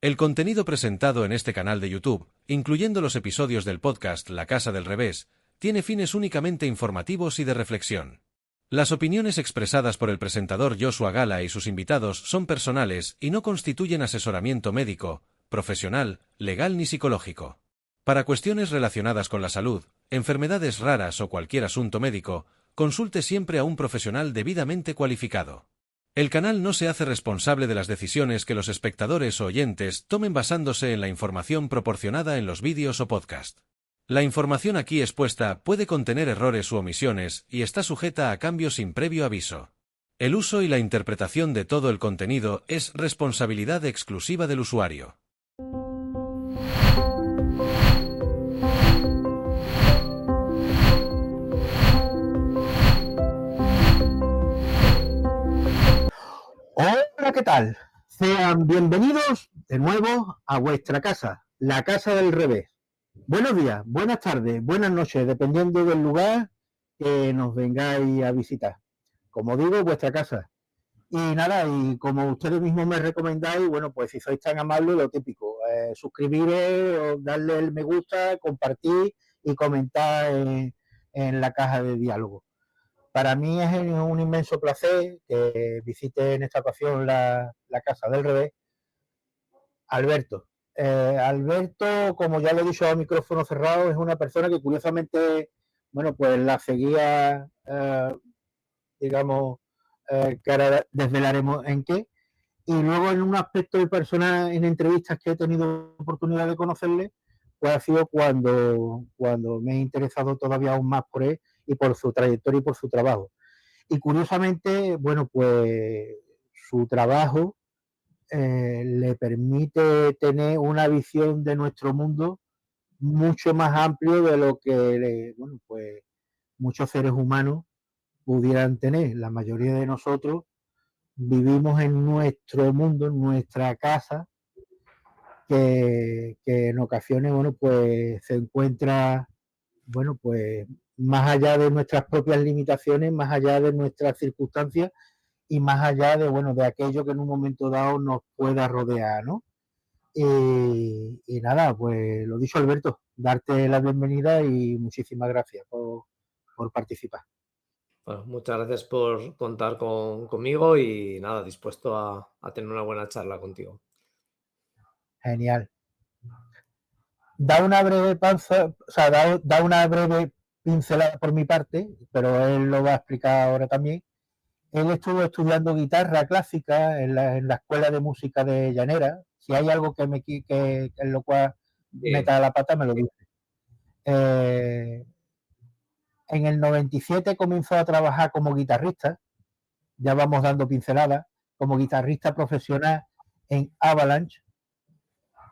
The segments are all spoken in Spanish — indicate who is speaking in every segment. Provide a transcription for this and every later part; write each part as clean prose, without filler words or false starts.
Speaker 1: El contenido presentado en este canal de YouTube, incluyendo los episodios del podcast La Casa del Revés, tiene fines únicamente informativos y de reflexión. Las opiniones expresadas por el presentador Joshua Gala y sus invitados son personales y no constituyen asesoramiento médico, profesional, legal ni psicológico. Para cuestiones relacionadas con la salud, enfermedades raras o cualquier asunto médico, consulte siempre a un profesional debidamente cualificado. El canal no se hace responsable de las decisiones que los espectadores o oyentes tomen basándose en la información proporcionada en los vídeos o podcast. La información aquí expuesta puede contener errores u omisiones y está sujeta a cambios sin previo aviso. El uso y la interpretación de todo el contenido es responsabilidad exclusiva del usuario.
Speaker 2: Hola, ¿qué tal? Sean bienvenidos de nuevo a vuestra casa, la Casa del Revés. Buenos días, buenas tardes, buenas noches, dependiendo del lugar que nos vengáis a visitar. Como digo, vuestra casa. Y nada, y como ustedes mismos me recomendáis, bueno, pues si sois tan amables, lo típico, suscribiros, darle el me gusta, compartir y comentar en la caja de diálogo. Para mí es un inmenso placer que visite en esta ocasión la Casa del Revés, Alberto. Alberto, como ya lo he dicho a micrófono cerrado, es una persona que curiosamente, bueno, pues la seguía, digamos, que ahora desvelaremos en qué. Y luego en un aspecto de persona, en entrevistas que he tenido oportunidad de conocerle, pues ha sido cuando me he interesado todavía aún más por él y por su trayectoria y por su trabajo. Y curiosamente, bueno, pues su trabajo le permite tener una visión de nuestro mundo mucho más amplio de lo que, bueno, pues muchos seres humanos pudieran tener. La mayoría de nosotros vivimos en nuestro mundo, en nuestra casa, que en ocasiones, bueno, pues se encuentra, bueno, pues más allá de nuestras propias limitaciones, más allá de nuestras circunstancias y más allá de, bueno, de aquello que en un momento dado nos pueda rodear, ¿no? Y nada, pues lo dicho, Alberto, darte la bienvenida y muchísimas gracias por participar.
Speaker 3: Bueno, muchas gracias por contar conmigo y nada, dispuesto a tener una buena charla contigo.
Speaker 2: Genial. Da una breve da una breve pincelada por mi parte, pero él lo va a explicar ahora también. Él estuvo estudiando guitarra clásica en la Escuela de Música de Llanera. Si hay algo que en lo cual
Speaker 3: Sí,
Speaker 2: meta la pata, me lo dice. Eh, en el 97 comenzó a trabajar como guitarrista, ya vamos dando pinceladas, como guitarrista profesional en Avalanche,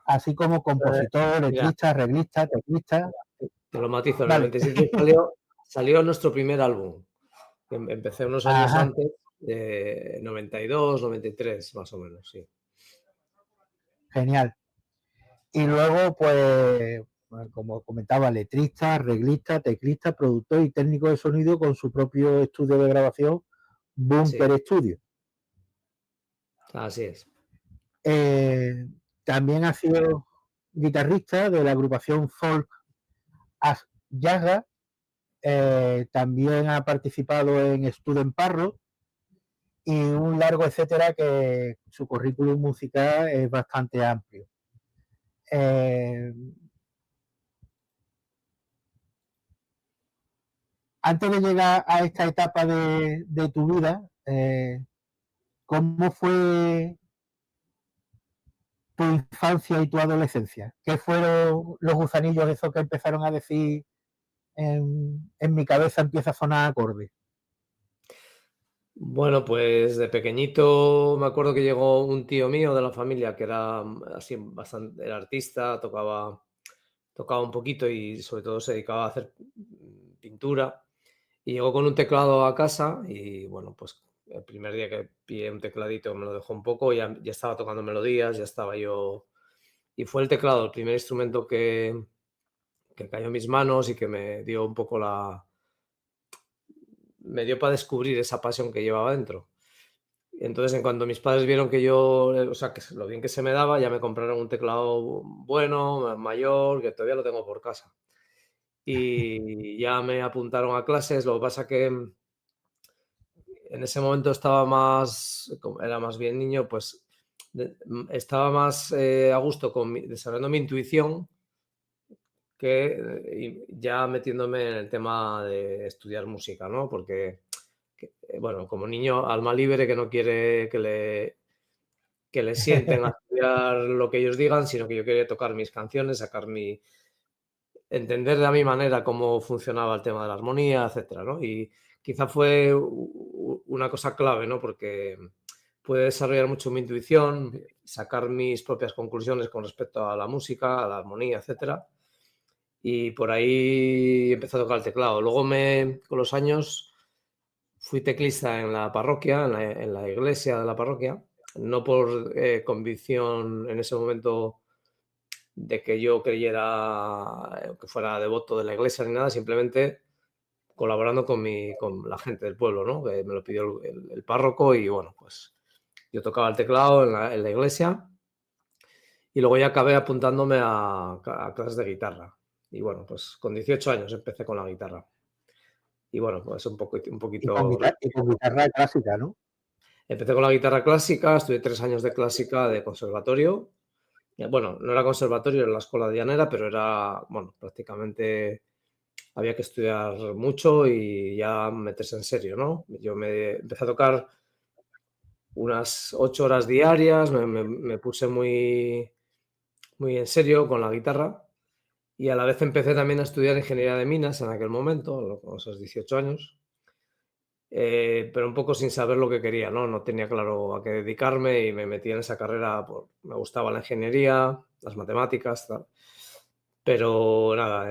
Speaker 2: así como compositor,
Speaker 3: mira,
Speaker 2: letrista, arreglista, teclista.
Speaker 3: te lo matizo, en el
Speaker 2: Vale.
Speaker 3: 97 salió nuestro primer álbum. Empecé unos años
Speaker 2: Ajá,
Speaker 3: antes, 92, 93, más o menos, sí.
Speaker 2: genial. Y luego, pues, bueno, como comentaba, letrista, arreglista, teclista, productor y técnico de sonido con su propio estudio de grabación,
Speaker 3: Sí,
Speaker 2: Bunker Studio.
Speaker 3: así es.
Speaker 2: Eh, También ha sido guitarrista de la agrupación folk As Yaga. También ha participado en Student Parro y un largo etcétera que su currículum musical es bastante amplio. Eh, Antes de llegar a esta etapa de tu vida, ¿cómo fue tu infancia y tu adolescencia? ¿Qué fueron los gusanillos esos que empezaron a decir en mi cabeza empieza a sonar acorde?
Speaker 3: Bueno, pues de pequeñito me acuerdo que llegó un tío mío de la familia que era así bastante, era artista, tocaba un poquito y sobre todo se dedicaba a hacer pintura. Y llegó con un teclado a casa y bueno, pues el primer día que pillé un tecladito me lo dejó un poco, ya estaba tocando melodías, ya estaba yo. Y fue el teclado el primer instrumento que cayó en mis manos y que me dio un poco me dio para descubrir esa pasión que llevaba dentro. Entonces, en cuanto mis padres vieron que yo, o sea, que lo bien que se me daba, ya me compraron un teclado bueno, mayor, que todavía lo tengo por casa. Y ya me apuntaron a clases. Lo que pasa que en ese momento estaba más, como era más bien niño, pues estaba más a gusto desarrollando mi intuición que ya metiéndome en el tema de estudiar música, ¿no? Porque, bueno, como niño alma libre que no quiere que le sienten a estudiar lo que ellos digan, sino que yo quería tocar mis canciones, entender de a mi manera cómo funcionaba el tema de la armonía, etcétera, ¿no? Y quizá fue una cosa clave, ¿no? Porque pude desarrollar mucho mi intuición, sacar mis propias conclusiones con respecto a la música, a la armonía, etcétera. Y por ahí empecé a tocar el teclado. Luego con los años fui teclista en la parroquia, en la iglesia de la parroquia, no por convicción en ese momento de que yo creyera que fuera devoto de la iglesia ni nada, simplemente colaborando con la gente del pueblo, ¿no? Que me lo pidió el párroco y bueno, pues yo tocaba el teclado en la iglesia y luego ya acabé apuntándome a clases de guitarra. Y bueno, pues con 18 años empecé con la guitarra. Y bueno, pues un poquito.
Speaker 2: Y con guitarra clásica, ¿no?
Speaker 3: Empecé con la guitarra clásica, estudié 3 años de clásica de conservatorio. Bueno, no era conservatorio, era la escuela de llanera, pero era, bueno, prácticamente había que estudiar mucho y ya meterse en serio, ¿no? Yo me empecé a tocar unas 8 horas diarias, me puse muy en serio con la guitarra y a la vez empecé también a estudiar ingeniería de minas en aquel momento, con esos 18 años. Pero un poco sin saber lo que quería, ¿no? No tenía claro a qué dedicarme y me metí en esa carrera. Me gustaba la ingeniería, las matemáticas, tal. Pero nada,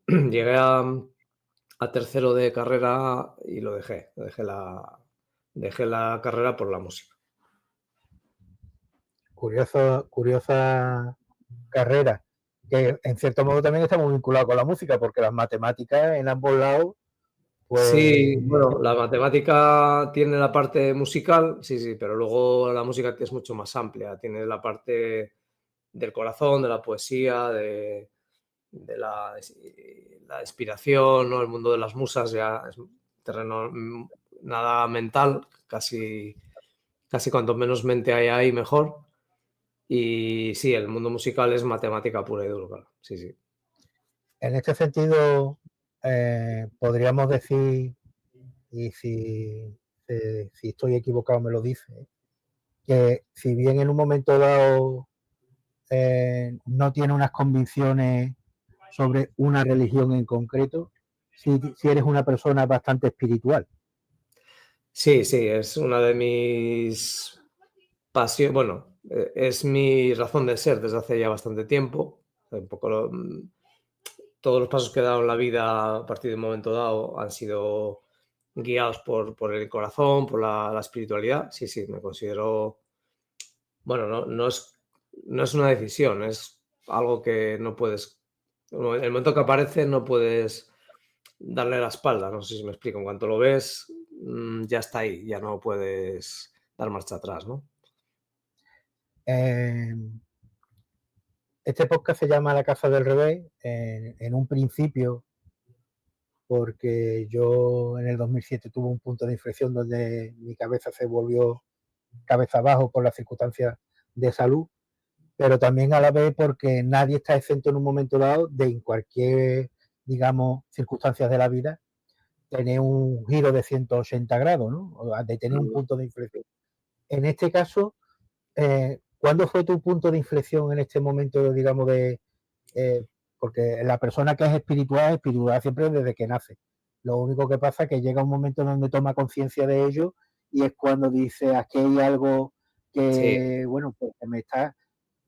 Speaker 3: llegué a tercero de carrera y lo dejé. Dejé la carrera por la música.
Speaker 2: Curiosa carrera, que en cierto modo también está muy vinculado con la música, porque las matemáticas en ambos lados,
Speaker 3: Sí,
Speaker 2: pues
Speaker 3: bueno, la matemática tiene la parte musical, sí, sí, pero luego la música es mucho más amplia. Tiene la parte del corazón, de la poesía, de la inspiración, ¿no? El mundo de las musas ya es un terreno nada mental, casi cuanto menos mente hay ahí, mejor. Y sí, el mundo musical es matemática pura y dura, claro. Sí, sí.
Speaker 2: en este sentido podríamos decir, y si estoy equivocado me lo dice, que si bien en un momento dado no tiene unas convicciones sobre una religión en concreto, si eres una persona bastante espiritual.
Speaker 3: Sí, sí, es una de mis pasiones, bueno, es mi razón de ser desde hace ya bastante tiempo. Un poco todos los pasos que he dado en la vida a partir de un momento dado han sido guiados por el corazón, por la espiritualidad. Sí, sí, me considero, bueno, no es una decisión, es algo que no puedes, en el momento que aparece no puedes darle la espalda, no sé si me explico, en cuanto lo ves, ya está ahí, ya no puedes dar marcha atrás, ¿no?
Speaker 2: Eh, este podcast se llama La Casa del Revés, en un principio, porque yo en el 2007 tuve un punto de inflexión donde mi cabeza se volvió cabeza abajo por las circunstancias de salud, pero también a la vez porque nadie está exento en un momento dado de en cualquier, digamos, circunstancias de la vida, tener un giro de 180 grados, ¿no? De tener un
Speaker 3: Mm.
Speaker 2: punto de inflexión. En este caso, ¿cuándo fue tu punto de inflexión en este momento, digamos, eh, porque la persona que es espiritual siempre desde que nace. Lo único que pasa es que llega un momento donde toma conciencia de ello y es cuando dice, aquí hay algo
Speaker 3: Sí,
Speaker 2: que, bueno, pues me está...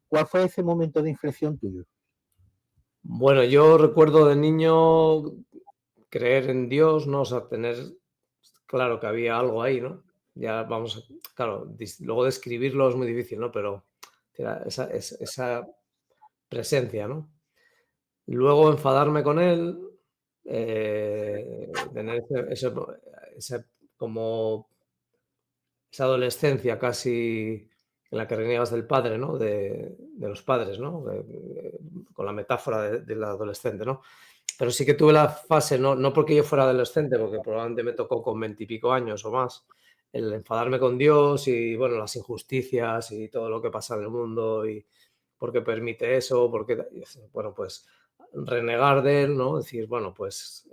Speaker 2: ¿Cuál fue ese momento de inflexión tuyo?
Speaker 3: bueno, yo recuerdo de niño creer en Dios, ¿no? O sea, tener claro que había algo ahí, ¿no? Ya vamos, claro, luego describirlo es muy difícil, ¿no? Pero era esa presencia, ¿no? Luego enfadarme con él, tener ese como esa adolescencia casi en la que reniegas del padre, ¿no? De los padres, ¿no? Con la metáfora del adolescente, ¿no? Pero sí que tuve la fase, no porque yo fuera adolescente, porque probablemente me tocó con 20 y pico años o más, el enfadarme con Dios y, bueno, las injusticias y todo lo que pasa en el mundo y por qué permite eso, porque, bueno, pues renegar de él, ¿no? Decir, bueno, pues...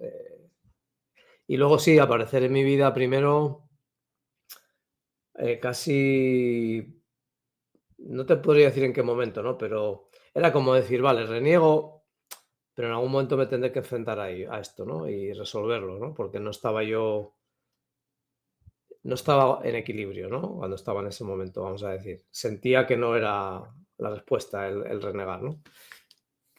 Speaker 3: y luego sí, aparecer en mi vida primero casi, no te podría decir en qué momento, ¿no? Pero era como decir, vale, reniego, pero en algún momento me tendré que enfrentar a esto, ¿no? Y resolverlo, ¿no? Porque no estaba en equilibrio, ¿no? Cuando estaba en ese momento, vamos a decir. Sentía que no era la respuesta el renegar, ¿no?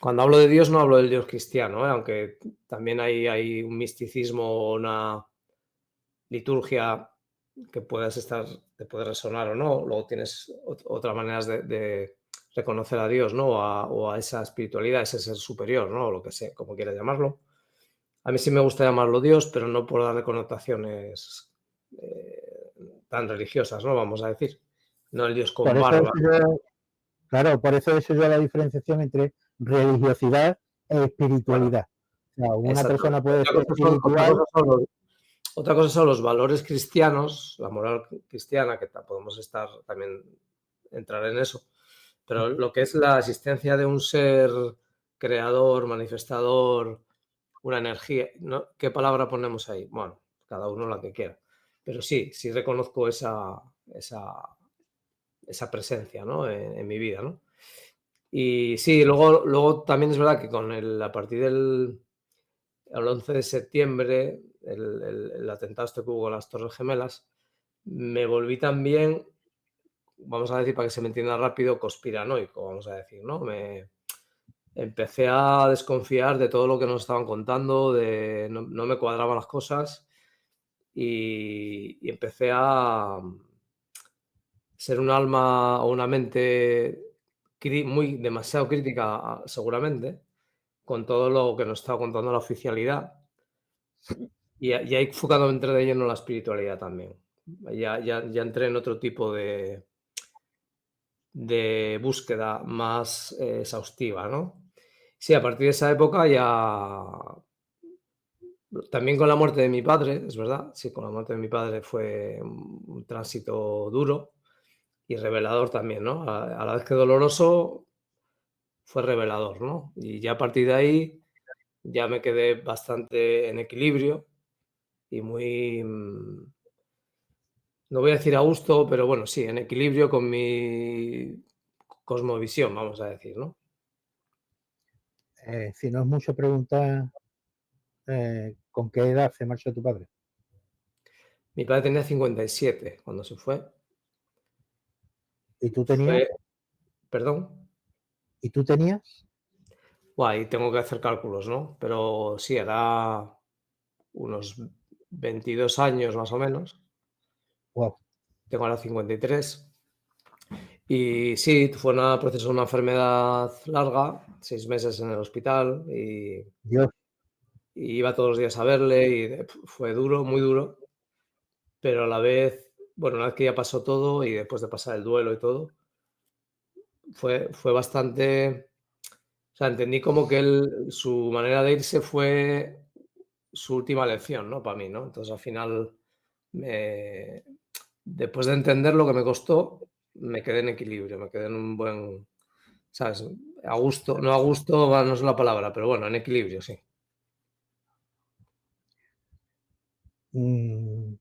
Speaker 3: Cuando hablo de Dios no hablo del Dios cristiano, ¿eh? Aunque también hay un misticismo o una liturgia que te puede resonar o no. Luego tienes otras maneras de reconocer a Dios, ¿no? O a esa espiritualidad, ese ser superior, ¿no? O lo que sea, como quieras llamarlo. A mí sí me gusta llamarlo Dios, pero no por darle connotaciones tan religiosas, ¿no? Vamos a decir. No el Dios con
Speaker 2: Por eso
Speaker 3: barba.
Speaker 2: claro, por eso he hecho yo la diferenciación entre religiosidad e
Speaker 3: Claro,
Speaker 2: espiritualidad. O sea, una persona
Speaker 3: exactamente.
Speaker 2: puede ser espiritual.
Speaker 3: Otra cosa son los valores cristianos, la moral cristiana, que podemos estar también entrar en eso, pero lo que es la existencia de un ser creador, manifestador, una energía, ¿no? ¿Qué palabra ponemos ahí? Bueno, cada uno la que quiera. Pero sí, sí reconozco esa presencia, ¿no? En mi vida, ¿no? Y sí, luego también es verdad que a partir del el 11 de septiembre, el atentado este que hubo con las Torres Gemelas, me volví también, vamos a decir para que se me entienda rápido, conspiranoico, vamos a decir, ¿no? Me empecé a desconfiar de todo lo que nos estaban contando, no me cuadraban las cosas y empecé a ser un alma o una mente muy demasiado crítica, seguramente, con todo lo que nos estaba contando la oficialidad. Y ahí fue cuando entré de lleno en la espiritualidad también. Ya entré en otro tipo de búsqueda más exhaustiva, ¿no? Sí, a partir de esa época ya. También con la muerte de mi padre, es verdad, sí, con la muerte de mi padre fue un tránsito duro y revelador también, ¿no? A la vez que doloroso, fue revelador, ¿no? Y ya a partir de ahí ya me quedé bastante en equilibrio y muy, no voy a decir a gusto, pero bueno, sí, en equilibrio con mi cosmovisión, vamos a decir, ¿no?
Speaker 2: Si no es mucho preguntar, ¿con qué edad se marchó tu padre?
Speaker 3: Mi padre tenía 57 cuando se fue.
Speaker 2: ¿Y tú tenías?
Speaker 3: Fue, perdón,
Speaker 2: ¿Y tú tenías?
Speaker 3: ahí tengo que hacer cálculos, ¿no? Pero sí, era unos 22 años más o menos.
Speaker 2: Wow,
Speaker 3: Tengo ahora 53. Y sí, fue un proceso de una enfermedad larga, 6 meses en el hospital
Speaker 2: Dios,
Speaker 3: y iba todos los días a verle y fue duro, muy duro, pero a la vez, bueno, una vez que ya pasó todo y después de pasar el duelo y todo, fue bastante, o sea, entendí como que su manera de irse fue su última lección, ¿no? Para mí, ¿no? Entonces al final, me- después de entender lo que me costó, me quedé en equilibrio, me quedé en un buen, ¿sabes? A gusto, no a gusto, no es la palabra, pero bueno, en equilibrio, sí.
Speaker 2: mm,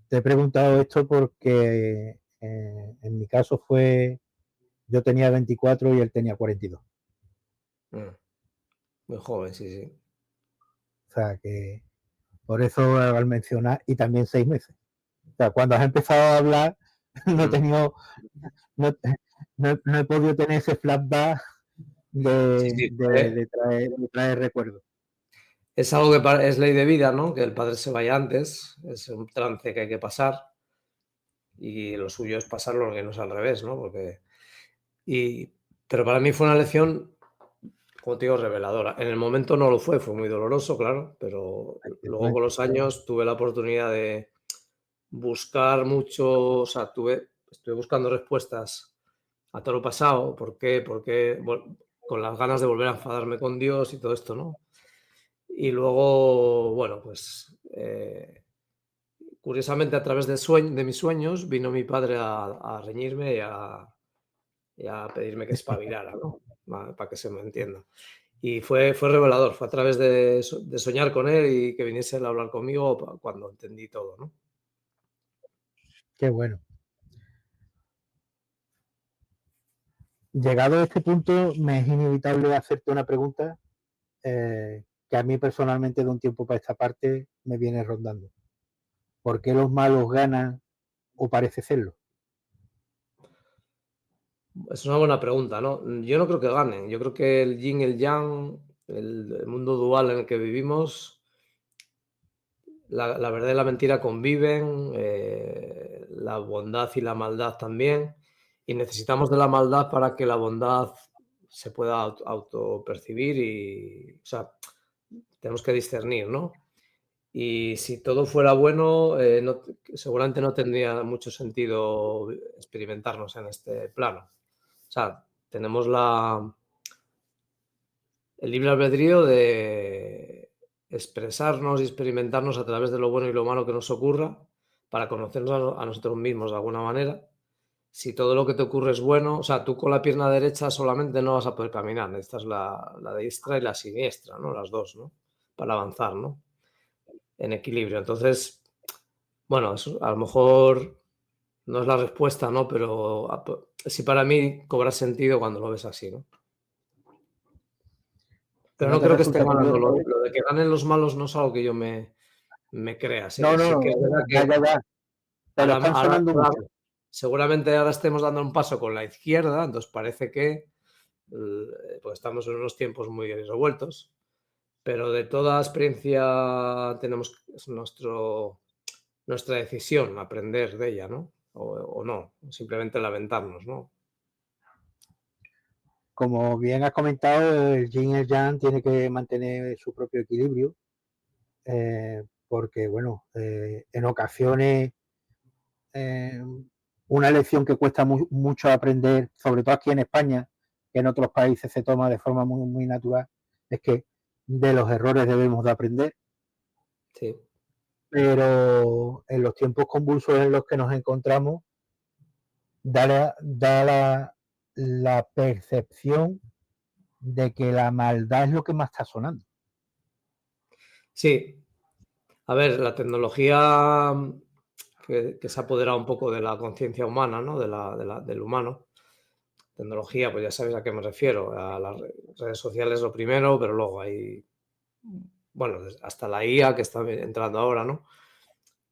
Speaker 2: te he preguntado esto porque en mi caso yo tenía 24 y él tenía 42.
Speaker 3: Mm, muy joven, sí, sí.
Speaker 2: O sea que por eso al mencionar, y también 6 meses. O sea, cuando has empezado a hablar, no he
Speaker 3: Mm.
Speaker 2: tenido, no, no he podido tener ese flashback
Speaker 3: Sí,
Speaker 2: de,
Speaker 3: sí,
Speaker 2: de, de traer, de traer recuerdos.
Speaker 3: es algo que es ley de vida, ¿no? Que el padre se vaya antes, es un trance que hay que pasar y lo suyo es pasarlo, que no es al revés, ¿no? Y, pero para mí fue una lección, como te digo, reveladora. En el momento no lo fue muy doloroso, claro, pero luego con los años tuve la oportunidad buscar mucho, o sea, estuve buscando respuestas a todo lo pasado, ¿por qué? Con las ganas de volver a enfadarme con Dios y todo esto, ¿no? Y luego, bueno, pues curiosamente a través de mis sueños vino mi padre a reñirme y a pedirme que espabilara, ¿no? Para que se me entienda. Y fue revelador, fue a través de soñar con él y que viniese él a hablar conmigo cuando entendí todo, ¿no?
Speaker 2: Qué bueno. Llegado a este punto, me es inevitable hacerte una pregunta que a mí personalmente de un tiempo para esta parte me viene rondando. ¿Por qué los malos ganan o parece serlo?
Speaker 3: Es una buena pregunta, ¿no? Yo no creo que ganen. Yo creo que el yin y el yang, el mundo dual en el que vivimos, la verdad y la mentira conviven, la bondad y la maldad también, y necesitamos de la maldad para que la bondad se pueda autopercibir y, o sea, tenemos que discernir, ¿no? Y si todo fuera bueno, seguramente no tendría mucho sentido experimentarnos en este plano. O sea, tenemos el libre albedrío de expresarnos y experimentarnos a través de lo bueno y lo malo que nos ocurra para conocernos a nosotros mismos de alguna manera. Si todo lo que te ocurre es bueno, o sea, tú con la pierna derecha solamente no vas a poder caminar, necesitas la diestra y la siniestra, ¿no? Las dos, ¿no? Para avanzar, ¿no? En equilibrio. Entonces, bueno, eso a lo mejor no es la respuesta, ¿no? Pero sí para mí cobra sentido cuando lo ves así, ¿no? Pero
Speaker 2: ¿No
Speaker 3: no
Speaker 2: te
Speaker 3: creo que esté
Speaker 2: resulta
Speaker 3: ganando.
Speaker 2: curioso?
Speaker 3: Lo de que ganen los malos no es algo que yo me crea.
Speaker 2: No,
Speaker 3: Sí que
Speaker 2: no,
Speaker 3: es verdad
Speaker 2: ya,
Speaker 3: que
Speaker 2: ya, ya. Pero están sonando mucho.
Speaker 3: seguramente ahora estemos dando un paso con la izquierda, entonces parece que pues estamos en unos tiempos muy revueltos, pero de toda experiencia es nuestra decisión aprender de ella, ¿no? O no, simplemente lamentarnos, ¿no?
Speaker 2: Como bien has comentado, el yin y el yang tiene que mantener su propio equilibrio, porque, bueno, en ocasiones una lección que cuesta mucho aprender, sobre todo aquí en España, que en otros países se toma de forma muy, muy natural, es que de los errores debemos de aprender,
Speaker 3: Sí.
Speaker 2: pero en los tiempos convulsos en los que nos encontramos, da la percepción de que la maldad es lo que más está sonando.
Speaker 3: Sí, a ver, la tecnología que se ha apoderado un poco de la conciencia humana, ¿no? Del humano. Tecnología, pues ya sabes a qué me refiero. A las redes sociales lo primero, pero luego hay, bueno, hasta la IA que está entrando ahora, ¿no?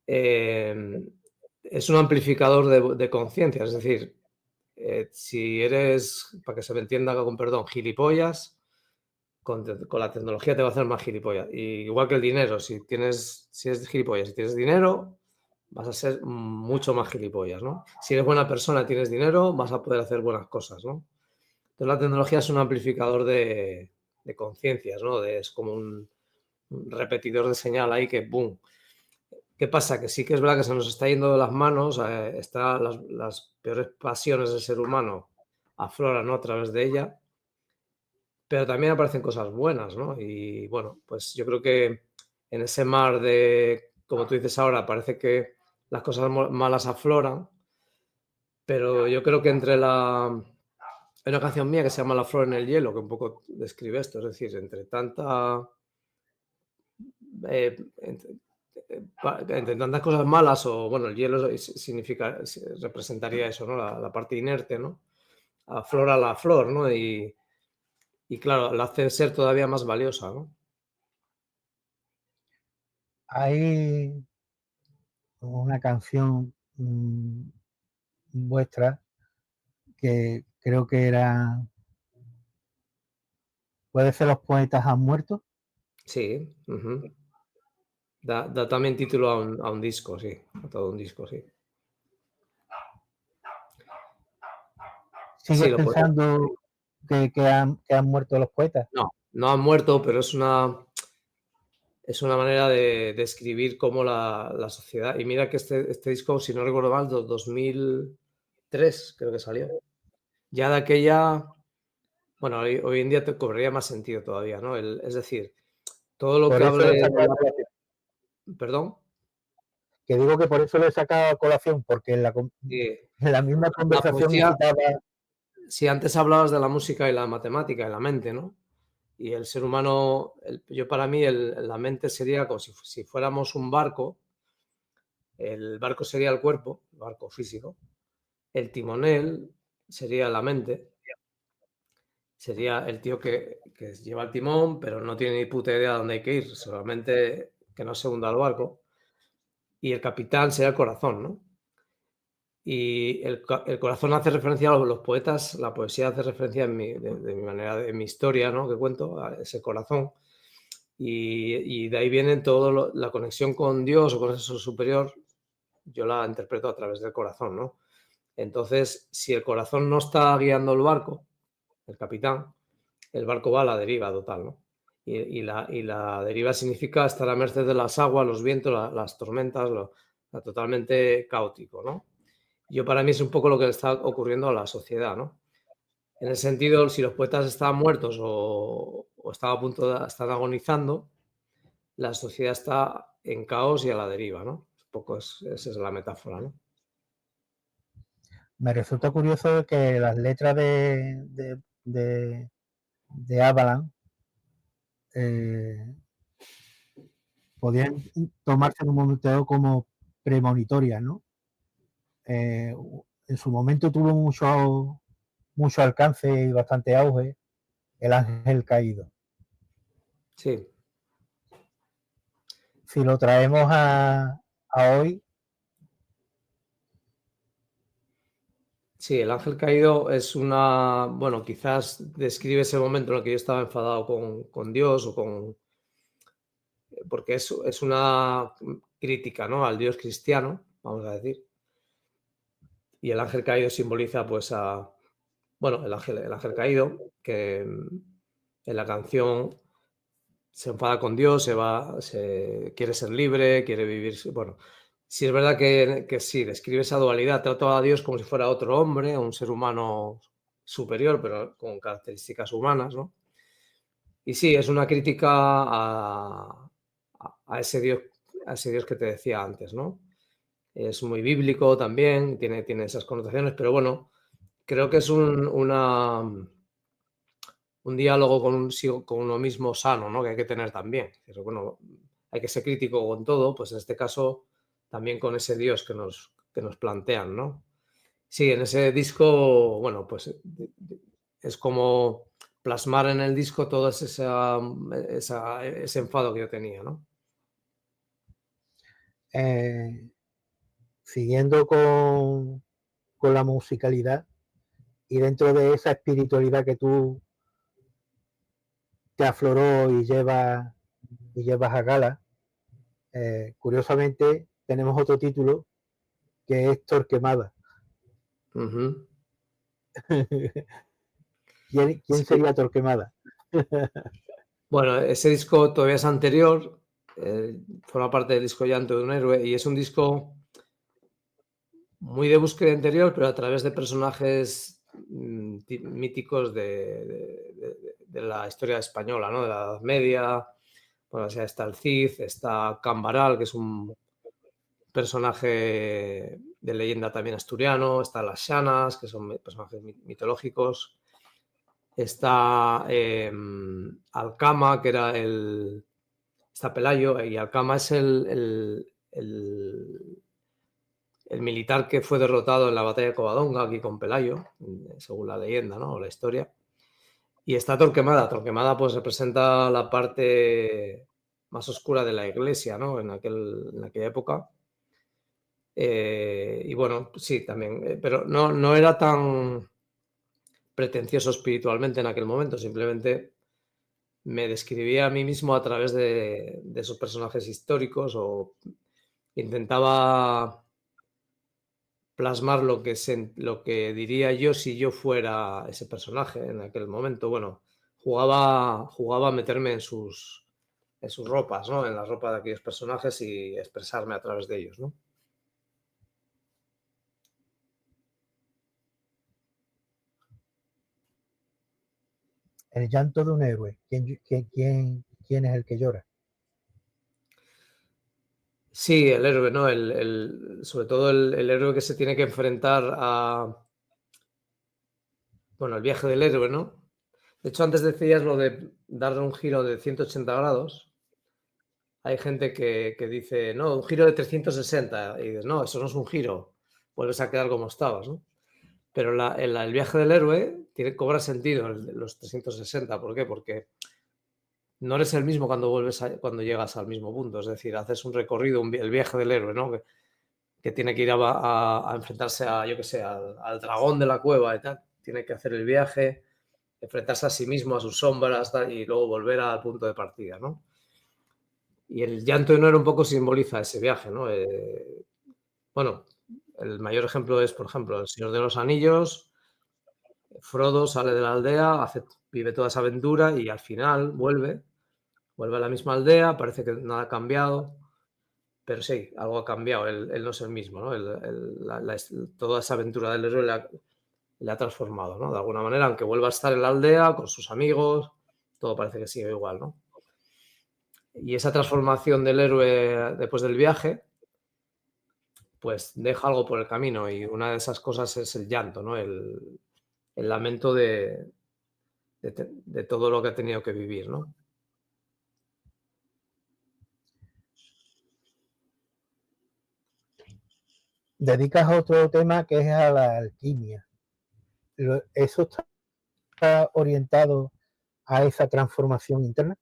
Speaker 3: Es un amplificador de conciencia, es decir, si eres, para que se me entienda con perdón, gilipollas, con la tecnología te va a hacer más gilipollas. Y igual que el dinero, si eres gilipollas y tienes dinero, vas a ser mucho más gilipollas, ¿no? Si eres buena persona y tienes dinero, vas a poder hacer buenas cosas, ¿no? Entonces la tecnología es un amplificador de conciencias, ¿no? Es como un repetidor de señal ahí que ¡boom! ¿Qué pasa? Que sí que es verdad que se nos está yendo de las manos, las peores pasiones del ser humano afloran, ¿no? A través de ella, pero también aparecen cosas buenas, ¿no? Y bueno, pues yo creo que en ese mar de, como tú dices ahora, parece que las cosas malas afloran, pero yo creo que hay una canción mía que se llama La flor en el hielo, que un poco describe esto, es decir, entre tanta... entre tantas cosas malas, o bueno, el hielo representaría eso, ¿no? La parte inerte, ¿no? Aflora la flor, ¿no? Y claro, la hace ser todavía más valiosa, ¿no?
Speaker 2: Hay una canción vuestra que creo que era, puede ser Los poetas han muerto.
Speaker 3: Sí. Ujú. Da también título a un disco, sí, a todo un disco, sí. Sí,
Speaker 2: ¿Sigues
Speaker 3: lo puedo.
Speaker 2: pensando que han muerto los poetas?
Speaker 3: No, no han muerto, pero es una manera de describir cómo la sociedad. Y mira que este disco, si no recuerdo mal, 2003 creo que salió. Ya de aquella, bueno, hoy en día te cobraría más sentido todavía, ¿no? Es decir, todo lo
Speaker 2: Por
Speaker 3: que
Speaker 2: eso lo he
Speaker 3: hable.
Speaker 2: sacado a colación.
Speaker 3: Perdón.
Speaker 2: Que digo que por eso lo he sacado a colación, porque en
Speaker 3: Sí,
Speaker 2: la misma
Speaker 3: la
Speaker 2: conversación
Speaker 3: poesía,
Speaker 2: citaba.
Speaker 3: si antes hablabas de la música y la matemática y la mente, ¿no? Y el ser humano, yo para mí la mente sería como si fuéramos un barco. El barco sería el cuerpo, el barco físico. El timonel sería la mente. Sería el tío que lleva el timón, pero no tiene ni puta idea de dónde hay que ir, solamente que no se hunda el barco. Y el capitán sería el corazón, ¿no? Y el corazón hace referencia a los poetas, la poesía hace referencia de mi manera, de mi historia, ¿no? Que cuento, a ese corazón. Y de ahí viene todo la conexión con Dios o con eso superior, yo la interpreto a través del corazón, ¿no? Entonces, si el corazón no está guiando el barco, el capitán, el barco va a la deriva total, ¿no? Y la deriva significa estar a merced de las aguas, los vientos, las tormentas, totalmente caótico, ¿no? Yo para mí es un poco lo que le está ocurriendo a la sociedad, ¿no? En el sentido, si los poetas estaban muertos o están a punto de estar agonizando, la sociedad está en caos y a la deriva, ¿no? Un poco esa es la metáfora, ¿no?
Speaker 2: Me resulta curioso que las letras de Avalanche podían tomarse en un momento dado como premonitorias, ¿no? En su momento tuvo mucho alcance y bastante auge El Ángel Caído.
Speaker 3: Sí,
Speaker 2: Si lo traemos a hoy,
Speaker 3: sí, el ángel caído es bueno, quizás describe ese momento en el que yo estaba enfadado con Dios porque es una crítica, ¿no? Al Dios cristiano, vamos a decir. Y el ángel caído simboliza, pues, bueno, el ángel caído, que en la canción se enfada con Dios, quiere ser libre, quiere vivir. Bueno, sí es verdad que sí, describe esa dualidad, trata a Dios como si fuera otro hombre, un ser humano superior, pero con características humanas, ¿no? Y sí, es una crítica a ese Dios que te decía antes, ¿no? Es muy bíblico también, tiene esas connotaciones, pero bueno, creo que es un diálogo con uno mismo sano, ¿no? Que hay que tener también. Pero bueno, hay que ser crítico con todo, pues en este caso también con ese Dios que nos plantean, ¿no? Sí, en ese disco, bueno, pues es como plasmar en el disco todo ese enfado que yo tenía, ¿no?
Speaker 2: eh, siguiendo con la musicalidad y dentro de esa espiritualidad que tú te afloró y llevas a gala, curiosamente tenemos otro título que es Torquemada.
Speaker 3: Ujú.
Speaker 2: ¿Quién
Speaker 3: Sí.
Speaker 2: sería Torquemada?
Speaker 3: Bueno, ese disco todavía es anterior, forma parte del disco Llanto de un héroe y es un disco muy de búsqueda interior, pero a través de personajes míticos de la historia española, ¿no? De la Edad Media. Bueno, o sea, está el Cid, está Cambaral, que es un personaje de leyenda también asturiano, están las Shanas, que son personajes mitológicos, está Alcama, que era está Pelayo, y Alcama es el militar que fue derrotado en la batalla de Covadonga, aquí con Pelayo, según la leyenda, ¿no? O la historia. Y está Torquemada. Torquemada pues representa la parte más oscura de la iglesia, ¿no? En aquella época. Y bueno, sí, también. Pero no era tan pretencioso espiritualmente en aquel momento, simplemente me describía a mí mismo a través de esos personajes históricos o intentaba plasmar lo que diría yo si yo fuera ese personaje en aquel momento. Bueno, jugaba a meterme sus ropas, ¿no? En la ropa de aquellos personajes y expresarme a través de ellos, ¿no?
Speaker 2: El llanto de un héroe. ¿Quién es el que llora?
Speaker 3: Sí, el héroe, ¿no? Sobre todo el héroe que se tiene que enfrentar a, bueno, el viaje del héroe, ¿no? De hecho, antes decías lo de darle un giro de 180 grados. Hay gente que dice, no, un giro de 360. Y dices, no, eso no es un giro. Vuelves a quedar como estabas, ¿no? Pero el viaje del héroe cobra sentido los 360. ¿Por qué? Porque no eres el mismo cuando llegas al mismo punto. Es decir, haces un recorrido, el viaje del héroe, ¿no? Que tiene que ir a enfrentarse a, yo qué sé, al dragón de la cueva y tal. Tiene que hacer el viaje, enfrentarse a sí mismo, a sus sombras, tal, y luego volver al punto de partida, ¿no? Y el llanto de Noé un poco simboliza ese viaje, ¿no? Bueno, el mayor ejemplo es, por ejemplo, El Señor de los Anillos. Frodo sale de la aldea, vive toda esa aventura y al final vuelve a la misma aldea, parece que nada ha cambiado, pero sí, algo ha cambiado, él no es el mismo, ¿no? Toda esa aventura del héroe le ha transformado, ¿no? De alguna manera, aunque vuelva a estar en la aldea con sus amigos, todo parece que sigue igual, ¿no? Y esa transformación del héroe después del viaje, pues deja algo por el camino y una de esas cosas es el llanto, ¿no? El lamento de todo lo que ha tenido que vivir, ¿no?
Speaker 2: Dedicas a otro tema que es a la alquimia. ¿Eso está orientado a esa transformación interna?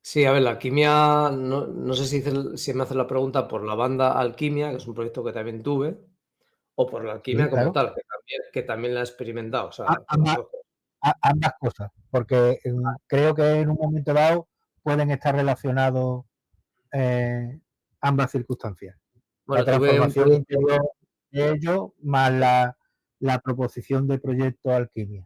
Speaker 3: Sí, a ver, la alquimia, no sé si me haces la pregunta por la banda Alquimia, que es un proyecto que también tuve, o por la
Speaker 2: Sí,
Speaker 3: alquimia como
Speaker 2: claro.
Speaker 3: tal, que también la he experimentado, o sea, por las
Speaker 2: Ambas,
Speaker 3: dos cosas.
Speaker 2: ambas cosas, porque creo que en un momento dado pueden estar relacionados ambas circunstancias. La
Speaker 3: Bueno, tuve un
Speaker 2: transformación
Speaker 3: proyecto,
Speaker 2: interior de ello más la proposición de proyecto alquimia.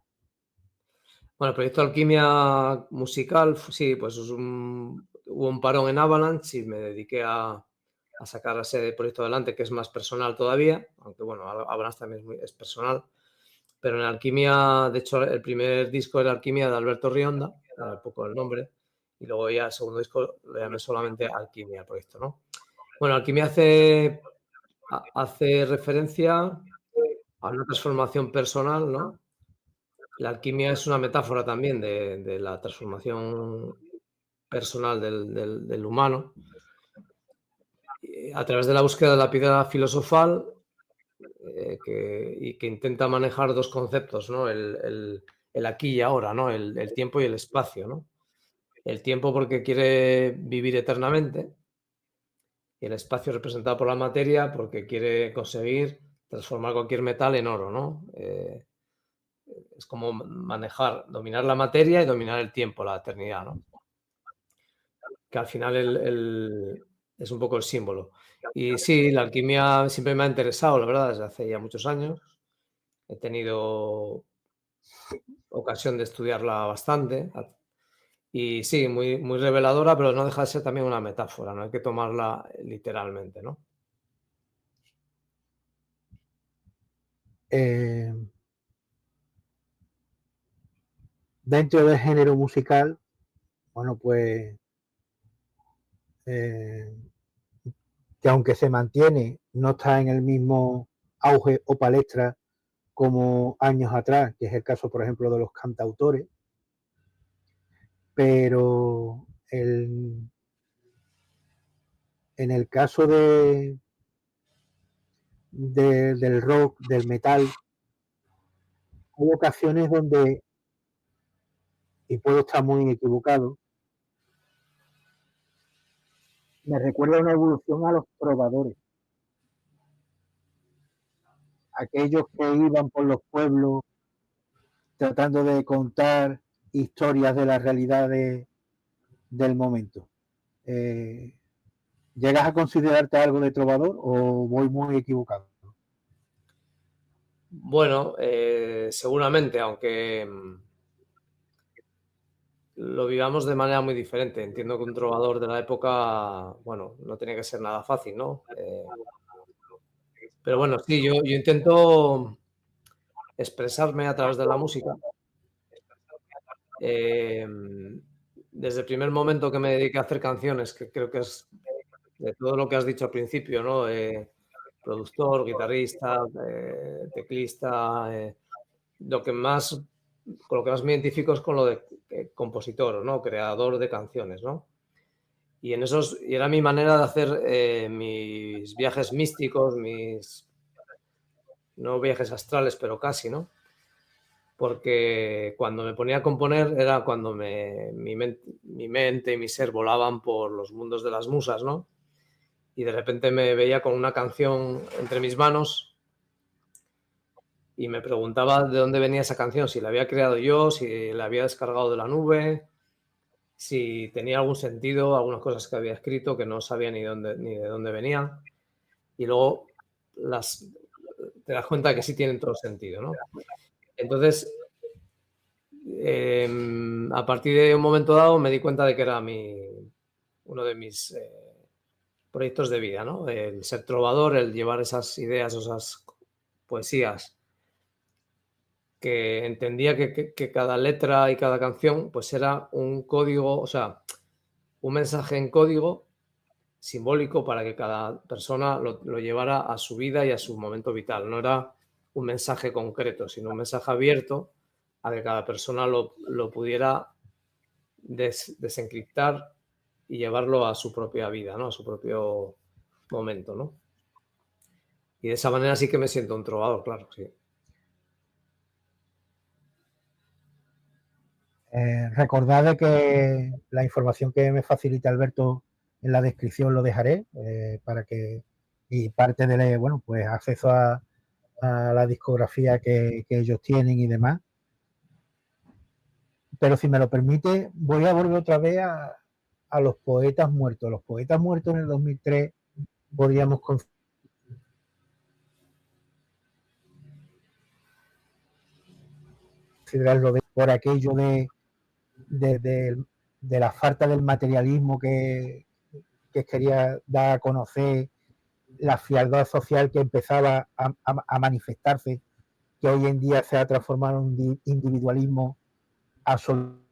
Speaker 3: bueno, el proyecto Alquimia musical, sí, pues hubo un parón en Avalanche y me dediqué a sacar ese proyecto adelante, que es más personal todavía, aunque bueno, Avalanche también es personal. Pero en Alquimia, de hecho, el primer disco era Alquimia de Alberto Rionda, era un poco el nombre, y luego ya el segundo disco lo llamé solamente Alquimia, el proyecto, ¿no? Bueno, Alquimia hace referencia a una transformación personal, ¿no? La alquimia es una metáfora también de la transformación personal del humano, a través de la búsqueda de la piedra filosofal, que intenta manejar dos conceptos, ¿no? El aquí y ahora, ¿no? El tiempo y el espacio, ¿no? El tiempo porque quiere vivir eternamente y el espacio representado por la materia porque quiere conseguir transformar cualquier metal en oro, ¿no? Es como dominar la materia y dominar el tiempo, la eternidad, ¿no? Que al final es un poco el símbolo. Y sí, la alquimia siempre me ha interesado, la verdad, desde hace ya muchos años. He tenido ocasión de estudiarla bastante. Y sí, muy, muy reveladora, pero no deja de ser también una metáfora, no hay que tomarla literalmente, ¿no?
Speaker 2: Eh, Dentro del género musical, bueno, pues eh, que aunque se mantiene, no está en el mismo auge o palestra como años atrás, que es el caso, por ejemplo, de los cantautores, pero en el caso del rock, del metal, hay ocasiones donde, y puedo estar muy equivocado, me recuerda una evolución a los trovadores, aquellos que iban por los pueblos tratando de contar historias de la realidad del momento. Eh, ¿Llegas a considerarte algo de trovador o voy muy equivocado?
Speaker 3: Bueno, seguramente, aunque lo vivamos de manera muy diferente. Entiendo que un trovador de la época, bueno, no tenía que ser nada fácil, ¿no? Pero bueno, sí, yo intento expresarme a través de la música. Desde el primer momento que me dediqué a hacer canciones, que creo que es de todo lo que has dicho al principio, ¿no? Productor, guitarrista, teclista, con lo que más me identifico es con lo de compositor, ¿no? Creador de canciones, ¿no? Y era mi manera de hacer mis viajes místicos, no viajes astrales, pero casi, ¿no? Porque cuando me ponía a componer era cuando mi mente y mi ser volaban por los mundos de las musas, ¿no? Y de repente me veía con una canción entre mis manos y me preguntaba de dónde venía esa canción, si la había creado yo, si la había descargado de la nube, si tenía algún sentido, algunas cosas que había escrito que no sabía ni de dónde venían. Y luego te das cuenta que sí tienen todo sentido, ¿no? Entonces, a partir de un momento dado me di cuenta de que era uno de mis proyectos de vida, ¿no? El ser trovador, el llevar esas ideas, esas poesías, que entendía que cada letra y cada canción pues era un código, o sea, un mensaje en código simbólico para que cada persona lo llevara a su vida y a su momento vital. No era un mensaje concreto, sino un mensaje abierto a que cada persona lo pudiera desencriptar y llevarlo a su propia vida, ¿no? A su propio momento, ¿no? Y de esa manera sí que me siento un trovador, claro, sí.
Speaker 2: Recordad de que la información que me facilita Alberto en la descripción lo dejaré para que, y parte de, bueno, pues acceso a la discografía que ellos tienen y demás. Pero si me lo permite, voy a volver otra vez a los poetas muertos. Los poetas muertos en el 2003 podríamos considerarlo por aquello de la falta del materialismo que quería dar a conocer, la frialdad social que empezaba a manifestarse, que hoy en día se ha transformado en un individualismo absoluto.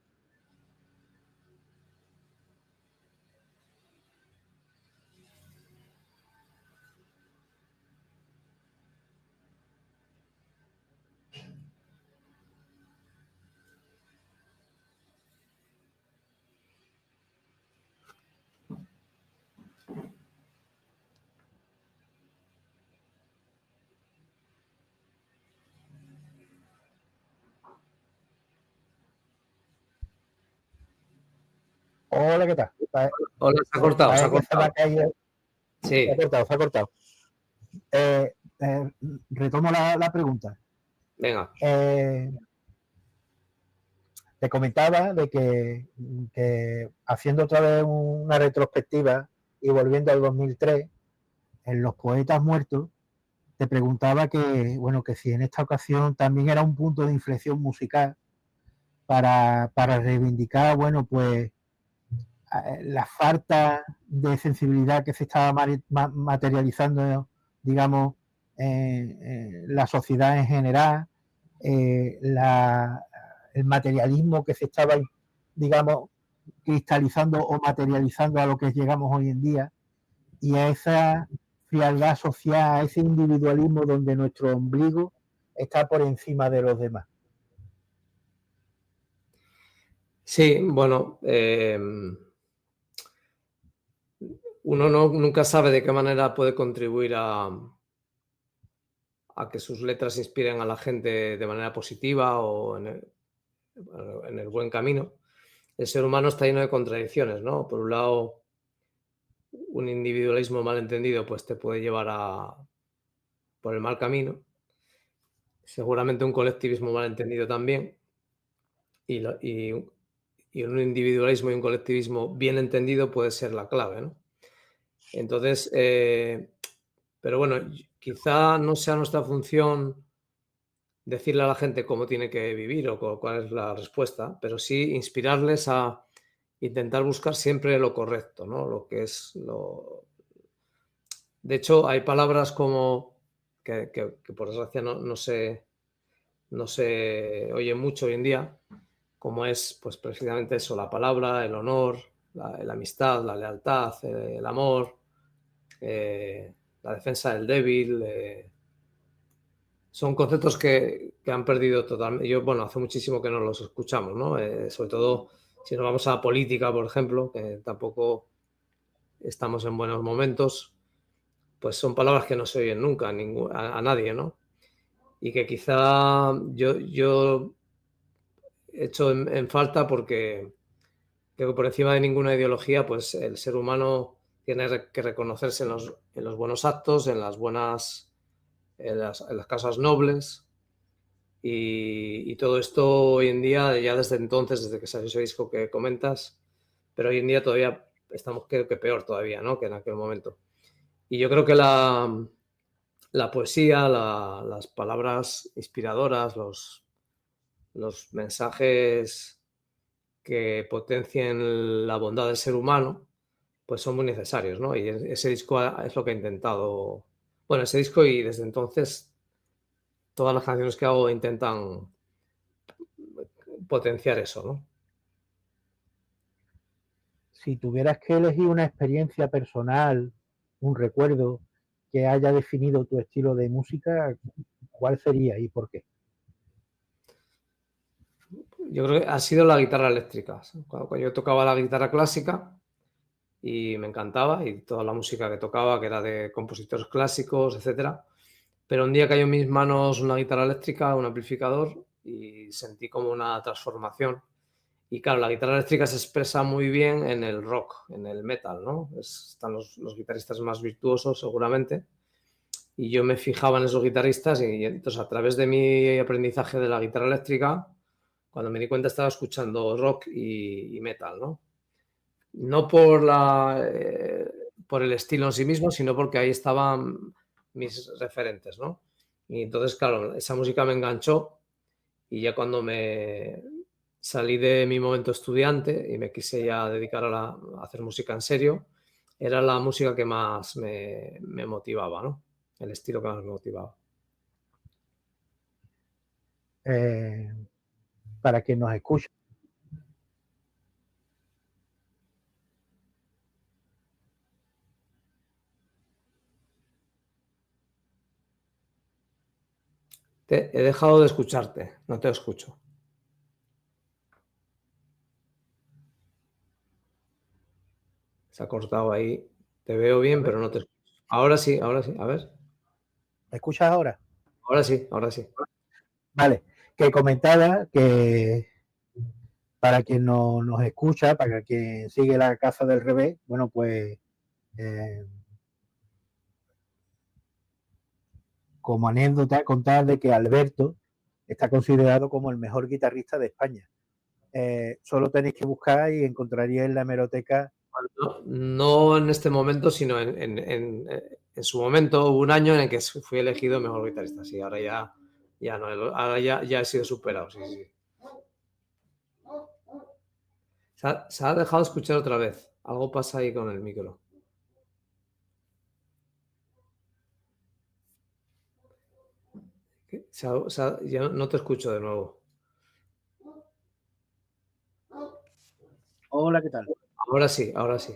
Speaker 2: Hola, ¿qué tal?
Speaker 3: Hola, se ha cortado, se ha
Speaker 2: Que se va a
Speaker 3: cortado.
Speaker 2: caer.
Speaker 3: Sí,
Speaker 2: Se ha cortado. Retomo la pregunta.
Speaker 3: venga.
Speaker 2: Te comentaba de que haciendo otra vez una retrospectiva y volviendo al 2003, en Los Poetas Muertos, te preguntaba que, bueno, que si en esta ocasión también era un punto de inflexión musical para reivindicar, bueno, pues la falta de sensibilidad que se estaba materializando, digamos, la sociedad en general, el materialismo que se estaba, digamos, cristalizando o materializando a lo que llegamos hoy en día, y a esa frialdad social, a ese individualismo donde nuestro ombligo está por encima de los demás.
Speaker 3: Sí, bueno, uno nunca sabe de qué manera puede contribuir a que sus letras inspiren a la gente de manera positiva o en el buen camino. El ser humano está lleno de contradicciones, ¿no? Por un lado, un individualismo mal entendido pues te puede llevar por el mal camino. Seguramente un colectivismo mal entendido también. Y un individualismo y un colectivismo bien entendido puede ser la clave, ¿no? Entonces, pero bueno, quizá no sea nuestra función decirle a la gente cómo tiene que vivir o cuál es la respuesta, pero sí inspirarles a intentar buscar siempre lo correcto, ¿no? Lo que es lo... De hecho, hay palabras como que por desgracia no se oye mucho hoy en día, como es pues precisamente eso, la palabra, el honor, la amistad, la lealtad, el amor, eh, la defensa del débil. Son conceptos que han perdido totalmente. Yo, bueno, hace muchísimo que no los escuchamos, ¿no? Sobre todo si nos vamos a la política, por ejemplo, que tampoco estamos en buenos momentos, pues son palabras que no se oyen nunca a nadie, ¿no? Y que quizá yo echo en falta porque creo que por encima de ninguna ideología, pues el ser humano tiene que reconocerse en los buenos actos, en las causas nobles. Y todo esto hoy en día, ya desde entonces, desde que salió ese disco que comentas, pero hoy en día todavía estamos, creo que peor todavía, ¿no? Que en aquel momento. Y yo creo que la poesía, las palabras inspiradoras, los mensajes que potencien la bondad del ser humano, pues son muy necesarios, ¿no? Y ese disco es lo que he intentado. Bueno, ese disco, y desde entonces todas las canciones que hago intentan potenciar eso, ¿no?
Speaker 2: Si tuvieras que elegir una experiencia personal, un recuerdo que haya definido tu estilo de música, ¿cuál sería y por qué?
Speaker 3: Yo creo que ha sido la guitarra eléctrica. Cuando yo tocaba la guitarra clásica y me encantaba, y toda la música que tocaba, que era de compositores clásicos, etcétera. Pero un día cayó en mis manos una guitarra eléctrica, un amplificador, y sentí como una transformación. Y claro, la guitarra eléctrica se expresa muy bien en el rock, en el metal, ¿no? Están los guitarristas más virtuosos, seguramente. Y yo me fijaba en esos guitarristas, y entonces a través de mi aprendizaje de la guitarra eléctrica, cuando me di cuenta estaba escuchando rock y metal, ¿no? No por el estilo en sí mismo, sino porque ahí estaban mis referentes, ¿no? Y entonces, claro, esa música me enganchó, y ya cuando me salí de mi momento estudiante y me quise ya dedicar a hacer música en serio, era la música que más me motivaba, ¿no? El estilo que más me motivaba.
Speaker 2: Eh, para quien nos escucha.
Speaker 3: He dejado de escucharte, no te escucho. Se ha cortado ahí. Te veo
Speaker 2: A
Speaker 3: bien,
Speaker 2: ver,
Speaker 3: pero no te escucho. Ahora sí, ahora sí. A ver.
Speaker 2: ¿me escuchas ahora?
Speaker 3: Ahora sí, ahora sí.
Speaker 2: Vale, que comentaba que para quien nos escucha, para quien sigue la Casa del Revés, bueno, pues eh, como anécdota contar de que Alberto está considerado como el mejor guitarrista de España. Solo tenéis que buscar y encontraríais en la hemeroteca.
Speaker 3: No, no en este momento, sino en su momento. Hubo un año en el que fui elegido mejor guitarrista. Sí, ahora ya no. Ahora ya he sido superado. Sí, sí. Se ha dejado de escuchar otra vez. Algo pasa ahí con el micro. Ya no te escucho de nuevo.
Speaker 2: Hola, ¿qué tal?
Speaker 3: Ahora sí, ahora sí.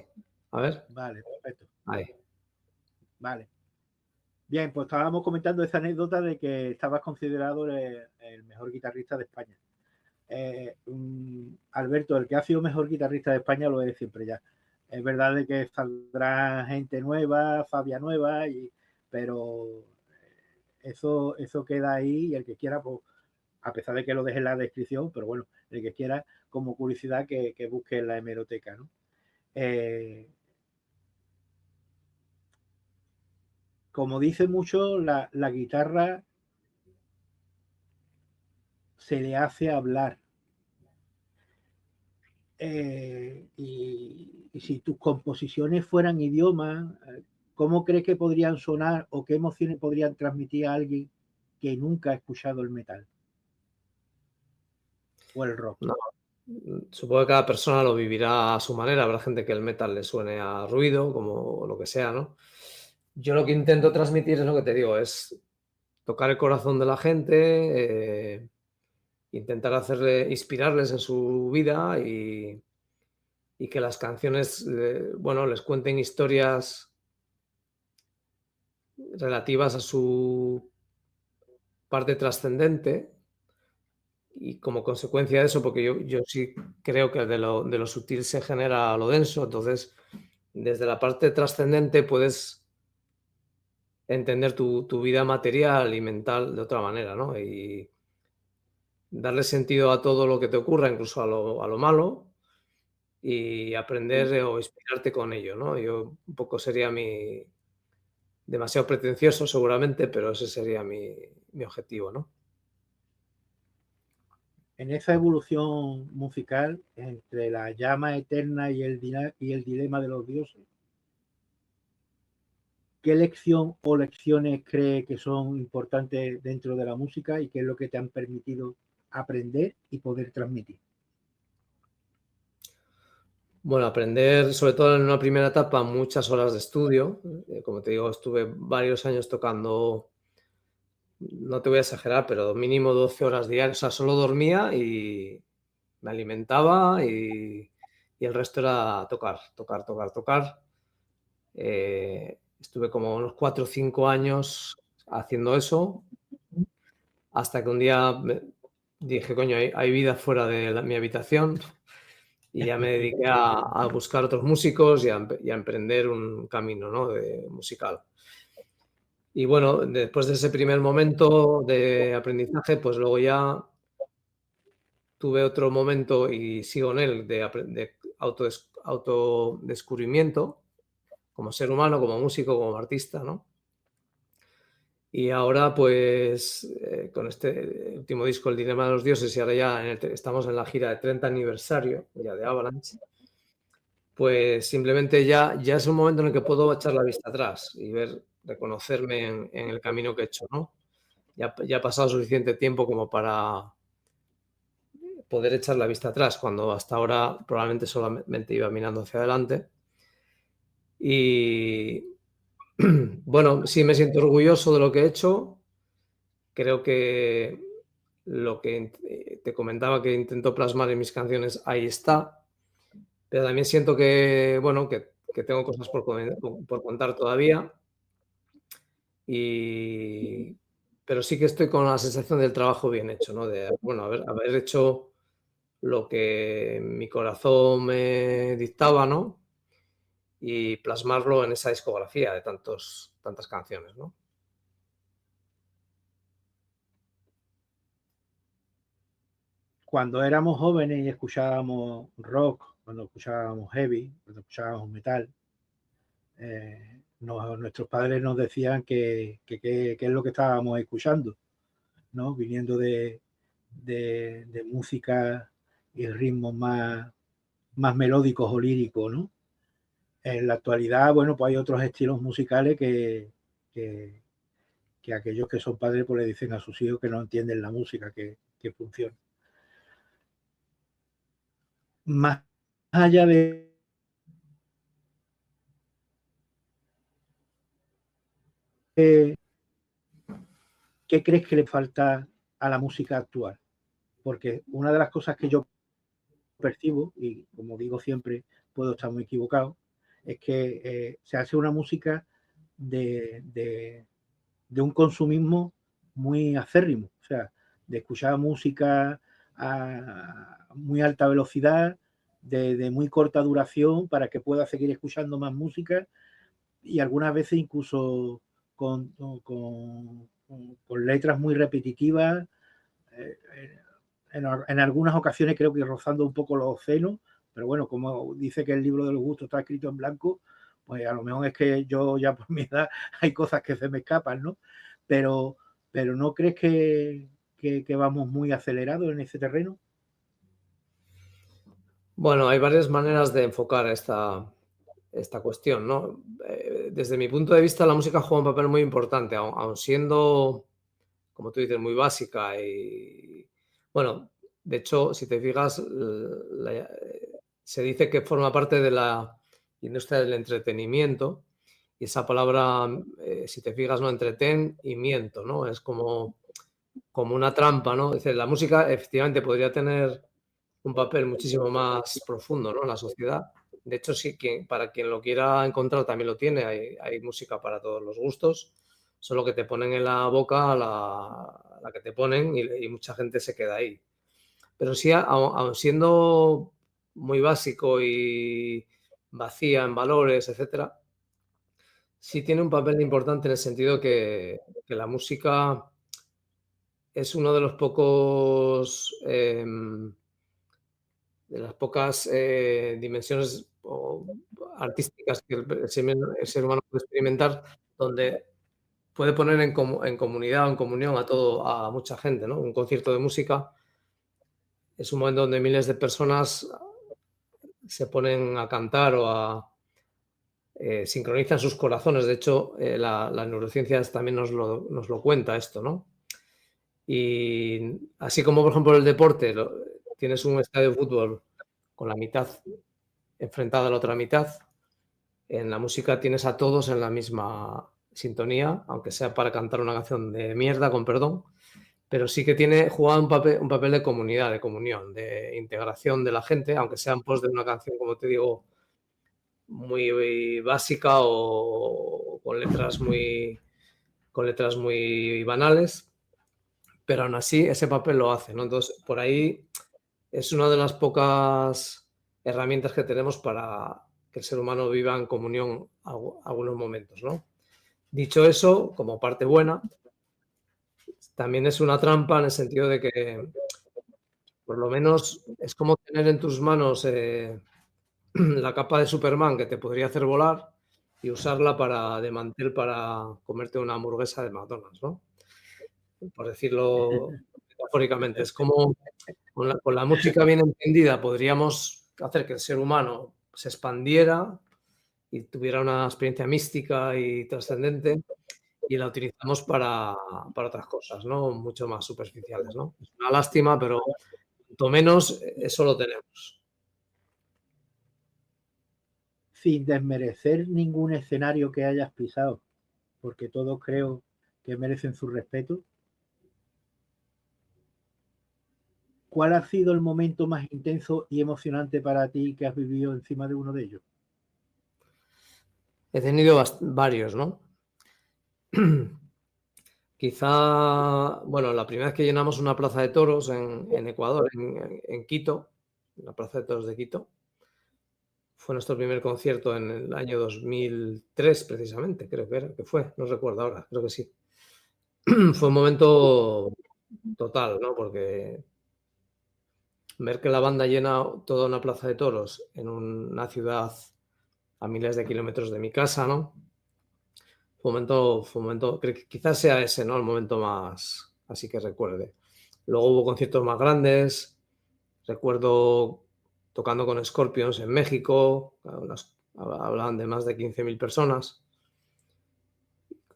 Speaker 3: A ver.
Speaker 2: Vale, perfecto.
Speaker 3: Ahí.
Speaker 2: Vale. Bien, pues estábamos comentando esa anécdota de que estabas considerado el mejor guitarrista de España. Alberto, el que ha sido mejor guitarrista de España lo es siempre ya. Es verdad de que saldrá gente nueva, Fabia nueva, pero eso queda ahí, y el que quiera, pues, a pesar de que lo deje en la descripción, pero bueno, el que quiera, como curiosidad, que busque en la hemeroteca, ¿no? Como dice mucho, la guitarra se le hace hablar. Y si tus composiciones fueran idiomas, ¿cómo crees que podrían sonar o qué emociones podrían transmitir a alguien que nunca ha escuchado el metal o el rock?
Speaker 3: No, supongo que cada persona lo vivirá a su manera. Habrá gente que el metal le suene a ruido, como lo que sea, ¿no? Yo lo que intento transmitir es lo que te digo, es tocar el corazón de la gente, intentar inspirarles en su vida y que las canciones, bueno, les cuenten historias relativas a su parte trascendente y como consecuencia de eso, porque yo sí creo que de lo sutil se genera lo denso, entonces desde la parte trascendente puedes entender tu vida material y mental de otra manera, ¿no? Y darle sentido a todo lo que te ocurra, incluso a lo malo, y aprender o inspirarte con ello, ¿no? Yo un poco sería demasiado pretencioso seguramente, pero ese sería mi objetivo, ¿no?
Speaker 2: En esa evolución musical entre la llama eterna y el dilema de los dioses, ¿qué lección o lecciones cree que son importantes dentro de la música y qué es lo que te han permitido aprender y poder transmitir?
Speaker 3: Bueno, aprender, sobre todo en una primera etapa, muchas horas de estudio. Como te digo, estuve varios años tocando, no te voy a exagerar, pero mínimo 12 horas diarias. O sea, solo dormía y me alimentaba y el resto era tocar, tocar, tocar, tocar. Estuve como unos 4 o 5 años haciendo eso, hasta que un día dije, coño, hay vida fuera de mi habitación. Y ya me dediqué a buscar otros músicos y a emprender un camino, ¿no? Musical. Y bueno, después de ese primer momento de aprendizaje, pues luego ya tuve otro momento y sigo en él de autodescubrimiento como ser humano, como músico, como artista, ¿no? Y ahora, pues, con este último disco, El Dilema de los Dioses, y ahora ya estamos en la gira de 30 aniversario ya de Avalanche, pues simplemente ya es un momento en el que puedo echar la vista atrás y reconocerme en el camino que he hecho, ¿no? Ya ha pasado suficiente tiempo como para poder echar la vista atrás, cuando hasta ahora probablemente solamente iba mirando hacia adelante. Y bueno, sí me siento orgulloso de lo que he hecho. Creo que lo que te comentaba que intento plasmar en mis canciones, ahí está. Pero también siento que, bueno, que tengo cosas por contar todavía. Pero sí que estoy con la sensación del trabajo bien hecho, ¿no? De, bueno, haber hecho lo que mi corazón me dictaba, ¿no? Y plasmarlo en esa discografía de tantas canciones, ¿no?
Speaker 2: Cuando éramos jóvenes y escuchábamos rock, cuando escuchábamos heavy, cuando escuchábamos metal, nuestros padres nos decían que es lo que estábamos escuchando, ¿no? Viniendo de música y ritmos más melódicos o líricos, ¿no? En la actualidad, bueno, pues hay otros estilos musicales que aquellos que son padres pues le dicen a sus hijos que no entienden la música que funciona. Más allá de ¿qué crees que le falta a la música actual? Porque una de las cosas que yo percibo, y como digo siempre, puedo estar muy equivocado, es que se hace una música de un consumismo muy acérrimo, o sea, de escuchar música a muy alta velocidad, de muy corta duración, para que pueda seguir escuchando más música y algunas veces incluso con, con letras muy repetitivas. En algunas ocasiones creo que rozando un poco los obscenos, pero bueno, como dice que el libro de los gustos está escrito en blanco, pues a lo mejor es que yo ya por mi edad hay cosas que se me escapan, ¿no? Pero ¿no crees que vamos muy acelerados en ese terreno?
Speaker 3: Bueno, hay varias maneras de enfocar esta cuestión, ¿no? Desde mi punto de vista, la música juega un papel muy importante, aun siendo como tú dices, muy básica y, bueno, de hecho, si te fijas, se dice que forma parte de la industria del entretenimiento y esa palabra, si te fijas, ¿no? Entretenimiento, ¿no? Es como una trampa, ¿no? Es decir, la música efectivamente podría tener un papel muchísimo más profundo, ¿no? En la sociedad. De hecho, sí, para quien lo quiera encontrar también lo tiene. Hay música para todos los gustos, solo que te ponen en la boca la que te ponen y mucha gente se queda ahí. Pero sí, aun siendo muy básico y vacía en valores, etcétera, sí tiene un papel importante en el sentido que la música es uno de los pocos, de las pocas dimensiones artísticas que el ser humano puede experimentar, donde puede poner en comunidad o en comunión a mucha gente, ¿no? Un concierto de música es un momento donde miles de personas se ponen a cantar o sincronizan sus corazones. De hecho, las neurociencias también nos lo cuenta esto, ¿no? Y así como, por ejemplo, el deporte, tienes un estadio de fútbol con la mitad enfrentada a la otra mitad, en la música tienes a todos en la misma sintonía, aunque sea para cantar una canción de mierda, con perdón, pero sí que juega un papel de comunidad, de comunión, de integración de la gente, aunque sea en pos de una canción, como te digo, muy básica o con letras muy banales, pero aún así ese papel lo hace, ¿no? Entonces, por ahí es una de las pocas herramientas que tenemos para que el ser humano viva en comunión algunos momentos, ¿no? Dicho eso, como parte buena, también es una trampa en el sentido de que por lo menos es como tener en tus manos la capa de Superman que te podría hacer volar y usarla de mantel para comerte una hamburguesa de McDonald's, ¿no? Por decirlo metafóricamente. Es como con la música bien entendida podríamos hacer que el ser humano se expandiera y tuviera una experiencia mística y trascendente y la utilizamos para otras cosas, ¿no? Mucho más superficiales, ¿no? Es una lástima, pero cuanto menos eso lo tenemos.
Speaker 2: Sin desmerecer ningún escenario que hayas pisado, porque todos creo que merecen su respeto. ¿Cuál ha sido el momento más intenso y emocionante para ti que has vivido encima de uno de ellos?
Speaker 3: He tenido varios, ¿no? Quizá, bueno, la primera vez que llenamos una plaza de toros en Ecuador, en Quito, la plaza de toros de Quito, fue nuestro primer concierto en el año 2003, precisamente, creo que fue, no recuerdo ahora, creo que sí. Fue un momento total, ¿no? Porque ver que la banda llena toda una plaza de toros en una ciudad a miles de kilómetros de mi casa, ¿no? Fue un momento, creo que quizás sea ese, ¿no? El momento más así que recuerde. Luego hubo conciertos más grandes. Recuerdo tocando con Scorpions en México, hablaban de más de 15.000 personas,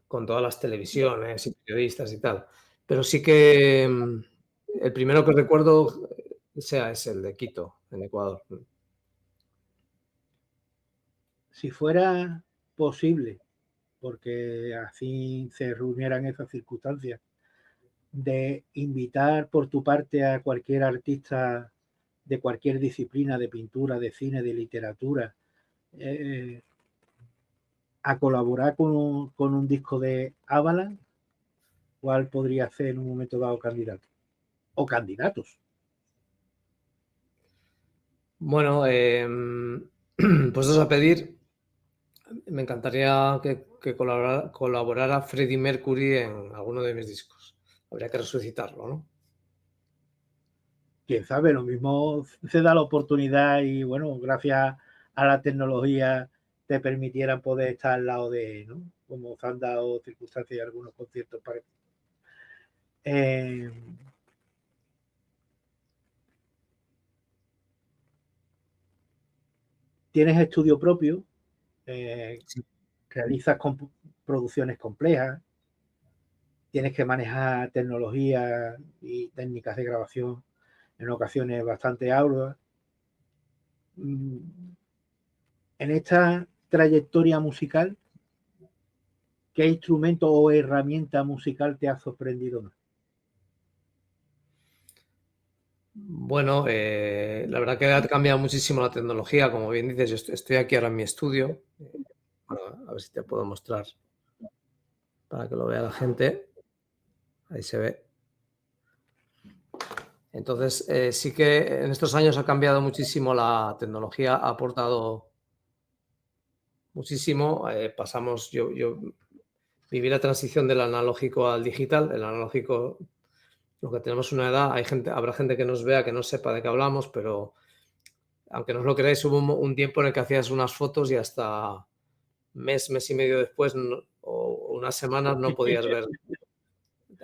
Speaker 3: con todas las televisiones y periodistas y tal. Pero sí que el primero que recuerdo es el de Quito, en Ecuador.
Speaker 2: Si fuera posible, porque así se reunieran esas circunstancias, de invitar por tu parte a cualquier artista de cualquier disciplina, de pintura, de cine, de literatura, a colaborar con un disco de Avalanche, ¿cuál podría ser en un momento dado candidato? O candidatos.
Speaker 3: Bueno, puestos a pedir, me encantaría que colaborara Freddie Mercury en alguno de mis discos. Habría que resucitarlo, ¿no?
Speaker 2: Quién sabe, lo mismo se da la oportunidad y bueno, gracias a la tecnología te permitieran poder estar al lado de, ¿no? Como se han dado circunstancias y algunos conciertos parecidos. Tienes estudio propio,
Speaker 3: Sí.
Speaker 2: realizas producciones complejas. tienes que manejar tecnología y técnicas de grabación en ocasiones bastante arduas. En esta trayectoria musical, ¿qué instrumento o herramienta musical te ha sorprendido más?
Speaker 3: Bueno, la verdad que ha cambiado muchísimo la tecnología, como bien dices, yo estoy aquí ahora en mi estudio. Bueno, a ver si te puedo mostrar para que lo vea la gente. Ahí se ve. Entonces, sí que en estos años ha cambiado muchísimo la tecnología, ha aportado muchísimo. Yo viví la transición del analógico al digital. El analógico, lo que tenemos una edad, habrá gente que nos vea que no sepa de qué hablamos, pero aunque no os lo creáis, hubo un tiempo en el que hacías unas fotos y hasta mes y medio después o unas semanas no podías ver.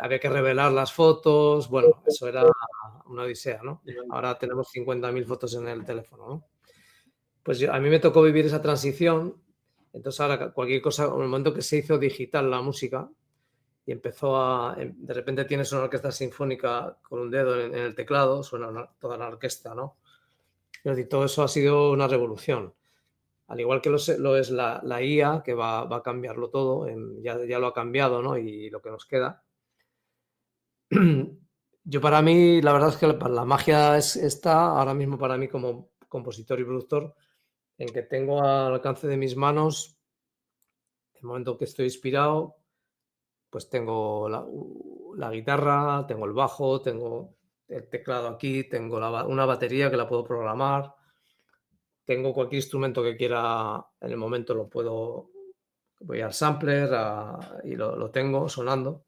Speaker 3: Había que revelar las fotos. Bueno, eso era una odisea, ¿no? Ahora tenemos 50.000 fotos en el teléfono, ¿no? Pues a mí me tocó vivir esa transición. Entonces ahora cualquier cosa, en el momento que se hizo digital la música y de repente tienes una orquesta sinfónica con un dedo en el teclado, suena toda la orquesta, ¿no? Es decir, todo eso ha sido una revolución. Al igual que lo es la IA, que va a cambiarlo todo, ya lo ha cambiado, ¿no? Y lo que nos queda. Yo para mí, la verdad es que la magia está ahora mismo para mí como compositor y productor en que tengo al alcance de mis manos, el momento que estoy inspirado, pues tengo la guitarra, tengo el bajo, tengo el teclado aquí, tengo una batería que la puedo programar, tengo cualquier instrumento que quiera en el momento voy al sampler y lo tengo sonando.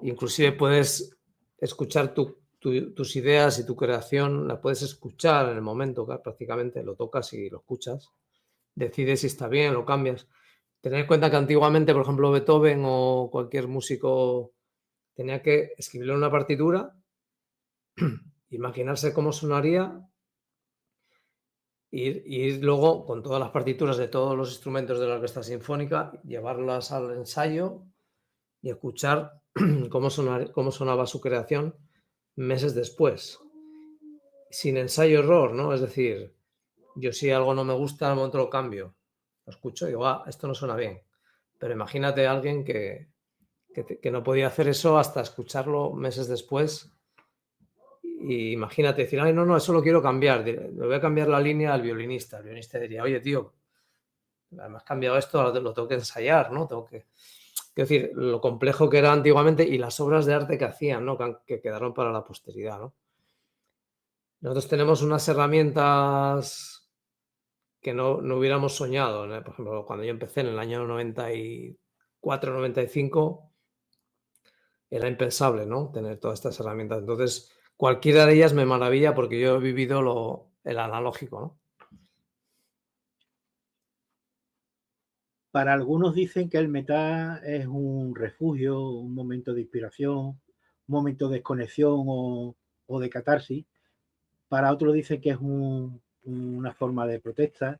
Speaker 3: Inclusive puedes escuchar tus ideas y tu creación, la puedes escuchar en el momento, prácticamente lo tocas y lo escuchas. Decides si está bien, lo cambias. Tener en cuenta que antiguamente, por ejemplo, Beethoven o cualquier músico tenía que escribirle una partitura, imaginarse cómo sonaría, ir luego con todas las partituras de todos los instrumentos de la orquesta sinfónica, llevarlas al ensayo y escuchar cómo sonaba su creación meses después, sin ensayo-error, ¿no? Es decir, yo si algo no me gusta, al momento lo cambio, lo escucho y digo, esto no suena bien. Pero imagínate a alguien que no podía hacer eso hasta escucharlo meses después. Y imagínate decir, ay, no, eso lo quiero cambiar, le voy a cambiar la línea al violinista. El violinista diría, oye, tío, me has cambiado esto, ahora lo tengo que ensayar, ¿no? Quiero decir, lo complejo que era antiguamente y las obras de arte que hacían, ¿no? Que quedaron para la posteridad, ¿no? Nosotros tenemos unas herramientas que no hubiéramos soñado, ¿no? Por ejemplo, cuando yo empecé en el año 94, 95, era impensable, ¿no? Tener todas estas herramientas. Entonces, cualquiera de ellas me maravilla porque yo he vivido el analógico, ¿no?
Speaker 2: Para algunos dicen que el metal es un refugio, un momento de inspiración, un momento de desconexión o de catarsis. Para otros dicen que es una forma de protesta.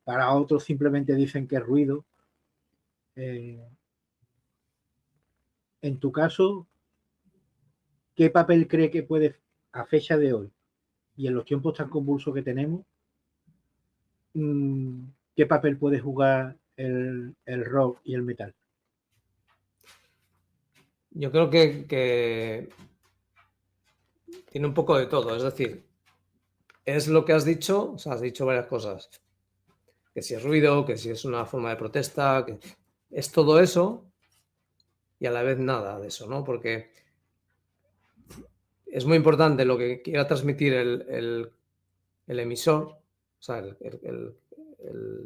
Speaker 2: Para otros simplemente dicen que es ruido. En tu caso, ¿qué papel cree que puede, a fecha de hoy y en los tiempos tan convulsos que tenemos, qué papel puede jugar el rock y el metal?
Speaker 3: Yo creo que tiene un poco de todo, es decir, es lo que has dicho, o sea, has dicho varias cosas, que si es ruido, que si es una forma de protesta, que es todo eso y a la vez nada de eso, ¿no? Porque es muy importante lo que quiera transmitir el emisor, o sea,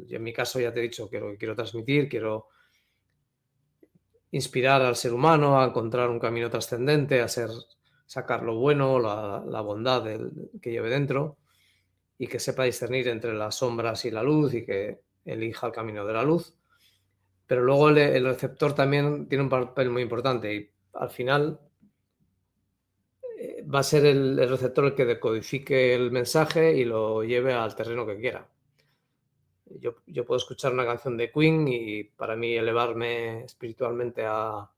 Speaker 3: yo en mi caso ya te he dicho que lo que quiero transmitir, quiero inspirar al ser humano a encontrar un camino trascendente, sacar lo bueno, la bondad que lleve dentro y que sepa discernir entre las sombras y la luz y que elija el camino de la luz. Pero luego el receptor también tiene un papel muy importante y al final va a ser el receptor el que decodifique el mensaje y lo lleve al terreno que quiera. yo puedo escuchar una canción de Queen y para mí elevarme espiritualmente a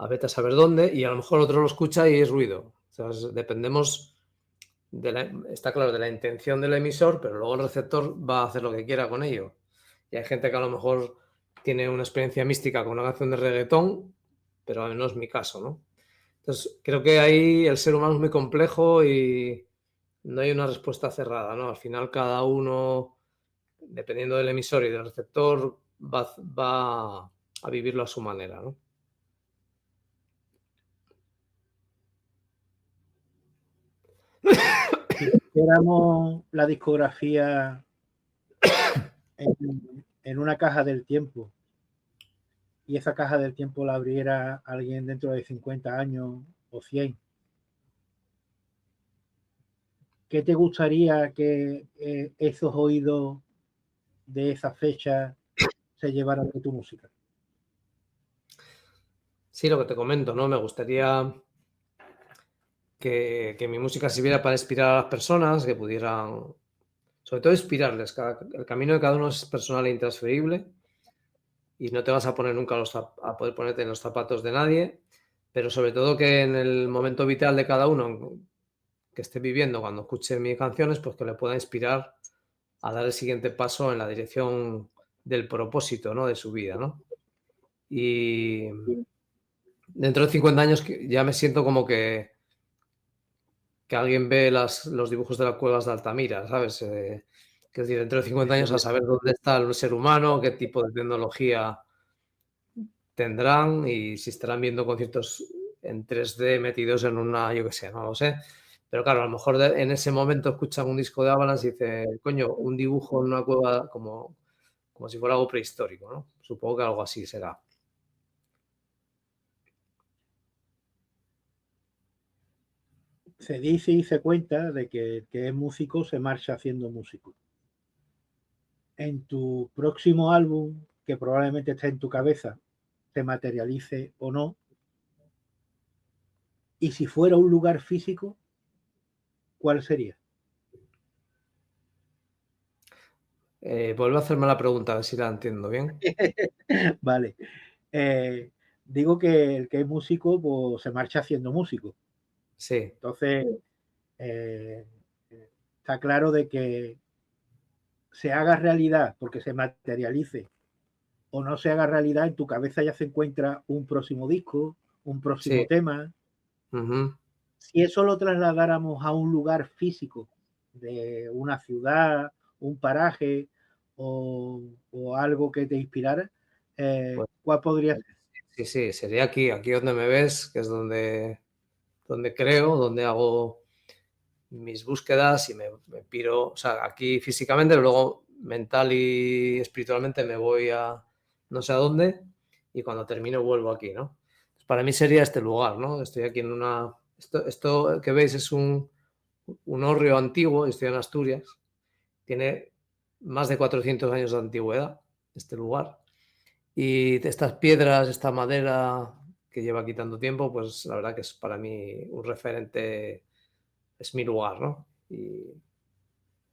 Speaker 3: vete a saber dónde, y a lo mejor otro lo escucha y es ruido. O sea, dependemos está claro, de la intención del emisor, pero luego el receptor va a hacer lo que quiera con ello. Y hay gente que a lo mejor tiene una experiencia mística con una canción de reggaetón, pero no es mi caso, ¿no? Entonces, creo que ahí el ser humano es muy complejo y no hay una respuesta cerrada, ¿no? Al final cada uno, dependiendo del emisor y del receptor, va a vivirlo a su manera, ¿no?
Speaker 2: Si pusiéramos la discografía en una caja del tiempo y esa caja del tiempo la abriera alguien dentro de 50 años o 100, ¿qué te gustaría que esos oídos de esa fecha se llevaran de tu música?
Speaker 3: Sí, lo que te comento, ¿no? Me gustaría que mi música sirviera para inspirar a las personas, que pudieran, sobre todo, inspirarles. El camino de cada uno es personal e intransferible y no te vas a poner nunca a poder ponerte en los zapatos de nadie, pero sobre todo que en el momento vital de cada uno que esté viviendo cuando escuche mis canciones, pues que le pueda inspirar a dar el siguiente paso en la dirección del propósito, ¿no? De su vida, ¿no? Y dentro de 50 años ya me siento como que alguien ve los dibujos de las cuevas de Altamira, ¿sabes? Que es decir, dentro de 50 años a saber dónde está el ser humano, qué tipo de tecnología tendrán y si estarán viendo conciertos en 3D metidos en una, yo qué sé, no lo sé. Pero claro, a lo mejor en ese momento escuchan un disco de Avalanche y dicen, coño, un dibujo en una cueva como si fuera algo prehistórico, ¿no? Supongo que algo así será.
Speaker 2: Se dice y se cuenta de que el que es músico se marcha haciendo músico. En tu próximo álbum, que probablemente esté en tu cabeza, se materialice o no, y si fuera un lugar físico, ¿cuál sería?
Speaker 3: Vuelvo a hacerme la pregunta, a ver si la entiendo bien.
Speaker 2: Vale. Digo que el que es músico pues, se marcha haciendo músico.
Speaker 3: Sí.
Speaker 2: Entonces, está claro de que se haga realidad porque se materialice o no se haga realidad, en tu cabeza ya se encuentra un próximo disco, un próximo
Speaker 3: Sí.
Speaker 2: tema.
Speaker 3: Uh-huh.
Speaker 2: Si eso lo trasladáramos a un lugar físico de una ciudad, un paraje o algo que te inspirara,
Speaker 3: Pues,
Speaker 2: ¿cuál podría ser?
Speaker 3: sí, sería aquí donde me ves, que es donde creo, donde hago mis búsquedas y me piro, o sea, aquí físicamente, pero luego mental y espiritualmente me voy a no sé a dónde y cuando termino vuelvo aquí, ¿no? Pues para mí sería este lugar, ¿no? Estoy aquí en una... Esto que veis es un hórreo antiguo, estoy en Asturias, tiene más de 400 años de antigüedad, este lugar. Y estas piedras, esta madera que lleva quitando tiempo, pues la verdad que es para mí un referente, es mi lugar, ¿no? Y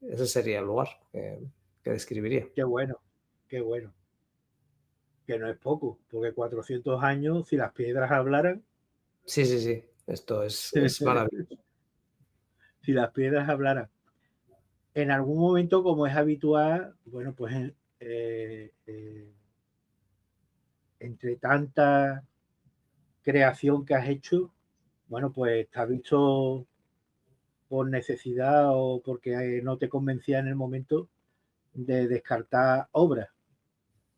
Speaker 3: ese sería el lugar que describiría.
Speaker 2: Qué bueno, qué bueno. Que no es poco, porque 400 años, si las piedras hablaran,
Speaker 3: Sí, esto es maravilloso.
Speaker 2: si las piedras hablaran. En algún momento, como es habitual, bueno, pues entre tanta creación que has hecho, bueno, pues te has visto por necesidad o porque no te convencía en el momento de descartar obras.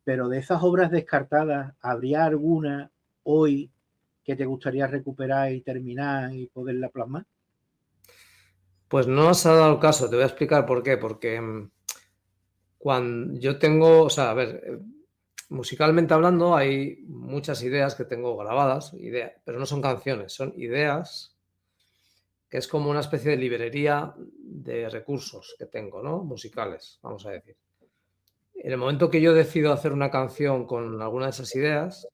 Speaker 2: Pero de esas obras descartadas, ¿habría alguna hoy que te gustaría recuperar y terminar y poderla plasmar?
Speaker 3: Pues no has dado el caso, te voy a explicar por qué. Porque cuando yo tengo, o sea, a ver, musicalmente hablando hay muchas ideas que tengo grabadas, pero no son canciones, son ideas, que es como una especie de librería de recursos que tengo, ¿no? Musicales, vamos a decir. En el momento que yo decido hacer una canción con alguna de esas ideas,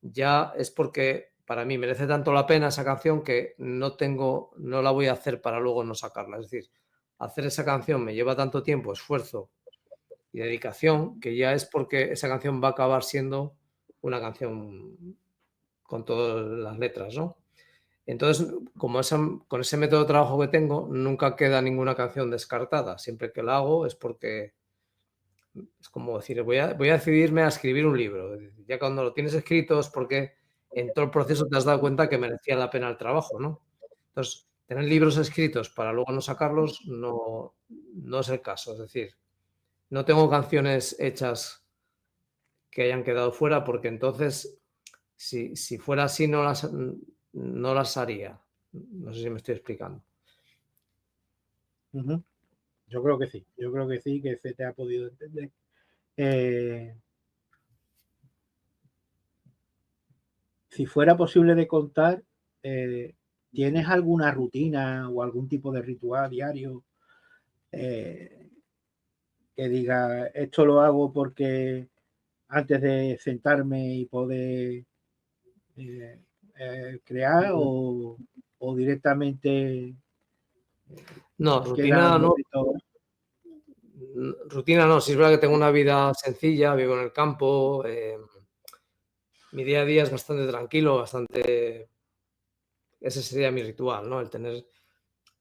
Speaker 3: ya es porque para mí merece tanto la pena esa canción que no la voy a hacer para luego no sacarla. Es decir, hacer esa canción me lleva tanto tiempo, esfuerzo y dedicación, que ya es porque esa canción va a acabar siendo una canción con todas las letras, ¿no? Entonces, con ese método de trabajo que tengo, nunca queda ninguna canción descartada. Siempre que la hago es porque es como decir, voy a decidirme a escribir un libro. Ya cuando lo tienes escrito es porque en todo el proceso te has dado cuenta que merecía la pena el trabajo, ¿no? Entonces, tener libros escritos para luego no sacarlos no es el caso. Es decir, no tengo canciones hechas que hayan quedado fuera porque entonces, si fuera así, no las haría. No sé si me estoy explicando.
Speaker 2: Ujú. Yo creo que sí, que se te ha podido entender. Si fuera posible de contar, ¿tienes alguna rutina o algún tipo de ritual diario que diga, esto lo hago porque antes de sentarme y poder eh, crear o directamente
Speaker 3: No,
Speaker 2: queda
Speaker 3: rutina
Speaker 2: un
Speaker 3: no.
Speaker 2: momento?
Speaker 3: Rutina no, sí es verdad que tengo una vida sencilla, vivo en el campo, mi día a día es bastante tranquilo, ese sería mi ritual, ¿no? El tener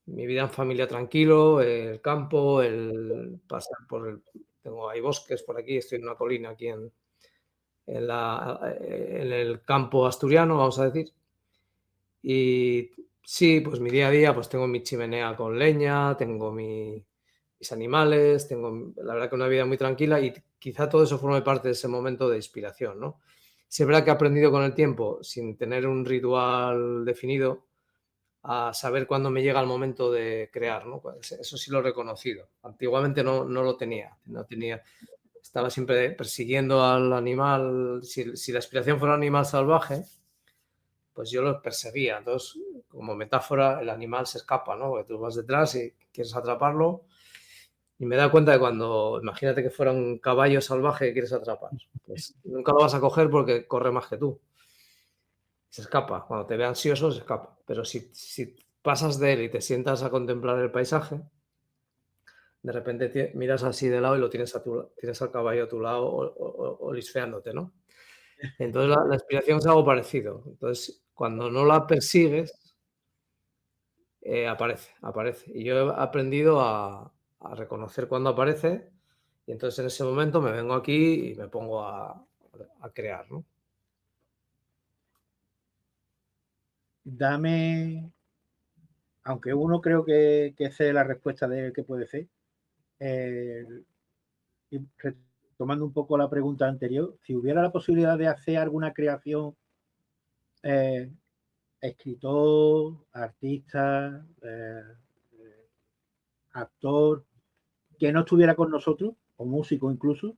Speaker 3: mi vida en familia tranquilo, el campo, el pasar hay bosques por aquí, estoy en una colina aquí en el campo asturiano, vamos a decir. Y sí, pues mi día a día, pues tengo mi chimenea con leña, tengo mis animales, tengo la verdad que una vida muy tranquila y quizá todo eso forme parte de ese momento de inspiración, ¿no? Sí es verdad que he aprendido con el tiempo, sin tener un ritual definido, a saber cuándo me llega el momento de crear, ¿no? Pues eso sí lo he reconocido. Antiguamente no lo tenía, estaba siempre persiguiendo al animal. Si la inspiración fuera un animal salvaje, pues yo lo perseguía. Entonces, como metáfora, el animal se escapa, ¿no? Porque tú vas detrás y quieres atraparlo. Y me he dado cuenta de cuando, imagínate que fuera un caballo salvaje que quieres atrapar, pues nunca lo vas a coger porque corre más que tú. Se escapa. Cuando te ve ansioso, se escapa. Pero si pasas de él y te sientas a contemplar el paisaje, de repente miras así de lado y tienes al caballo a tu lado olisfeándote, ¿no? Entonces la inspiración es algo parecido. Entonces, cuando no la persigues, aparece. Y yo he aprendido a reconocer cuando aparece y entonces en ese momento me vengo aquí y me pongo a crear, ¿no?
Speaker 2: Dame, aunque uno creo que sé la respuesta de qué puede ser, y retomando un poco la pregunta anterior, si hubiera la posibilidad de hacer alguna creación, eh, escritor, artista, actor, que no estuviera con nosotros, o músico incluso,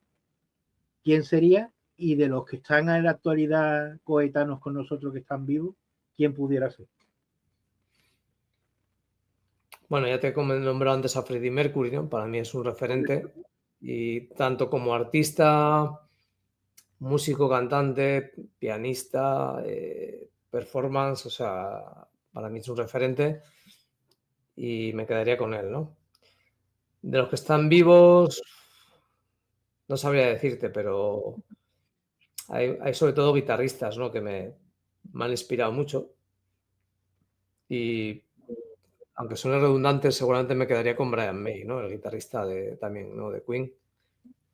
Speaker 2: ¿quién sería? Y de los que están en la actualidad coetanos con nosotros que están vivos, ¿quién pudiera ser?
Speaker 3: Bueno, ya te he nombrado antes a Freddie Mercury, ¿no? Para mí es un referente y tanto como artista, músico, cantante, pianista, performance, o sea, para mí es un referente y me quedaría con él, ¿no? De los que están vivos, no sabría decirte, pero hay sobre todo guitarristas, ¿no? Que me han inspirado mucho y aunque suene redundante, seguramente me quedaría con Brian May, ¿no? El guitarrista también, ¿no? De Queen,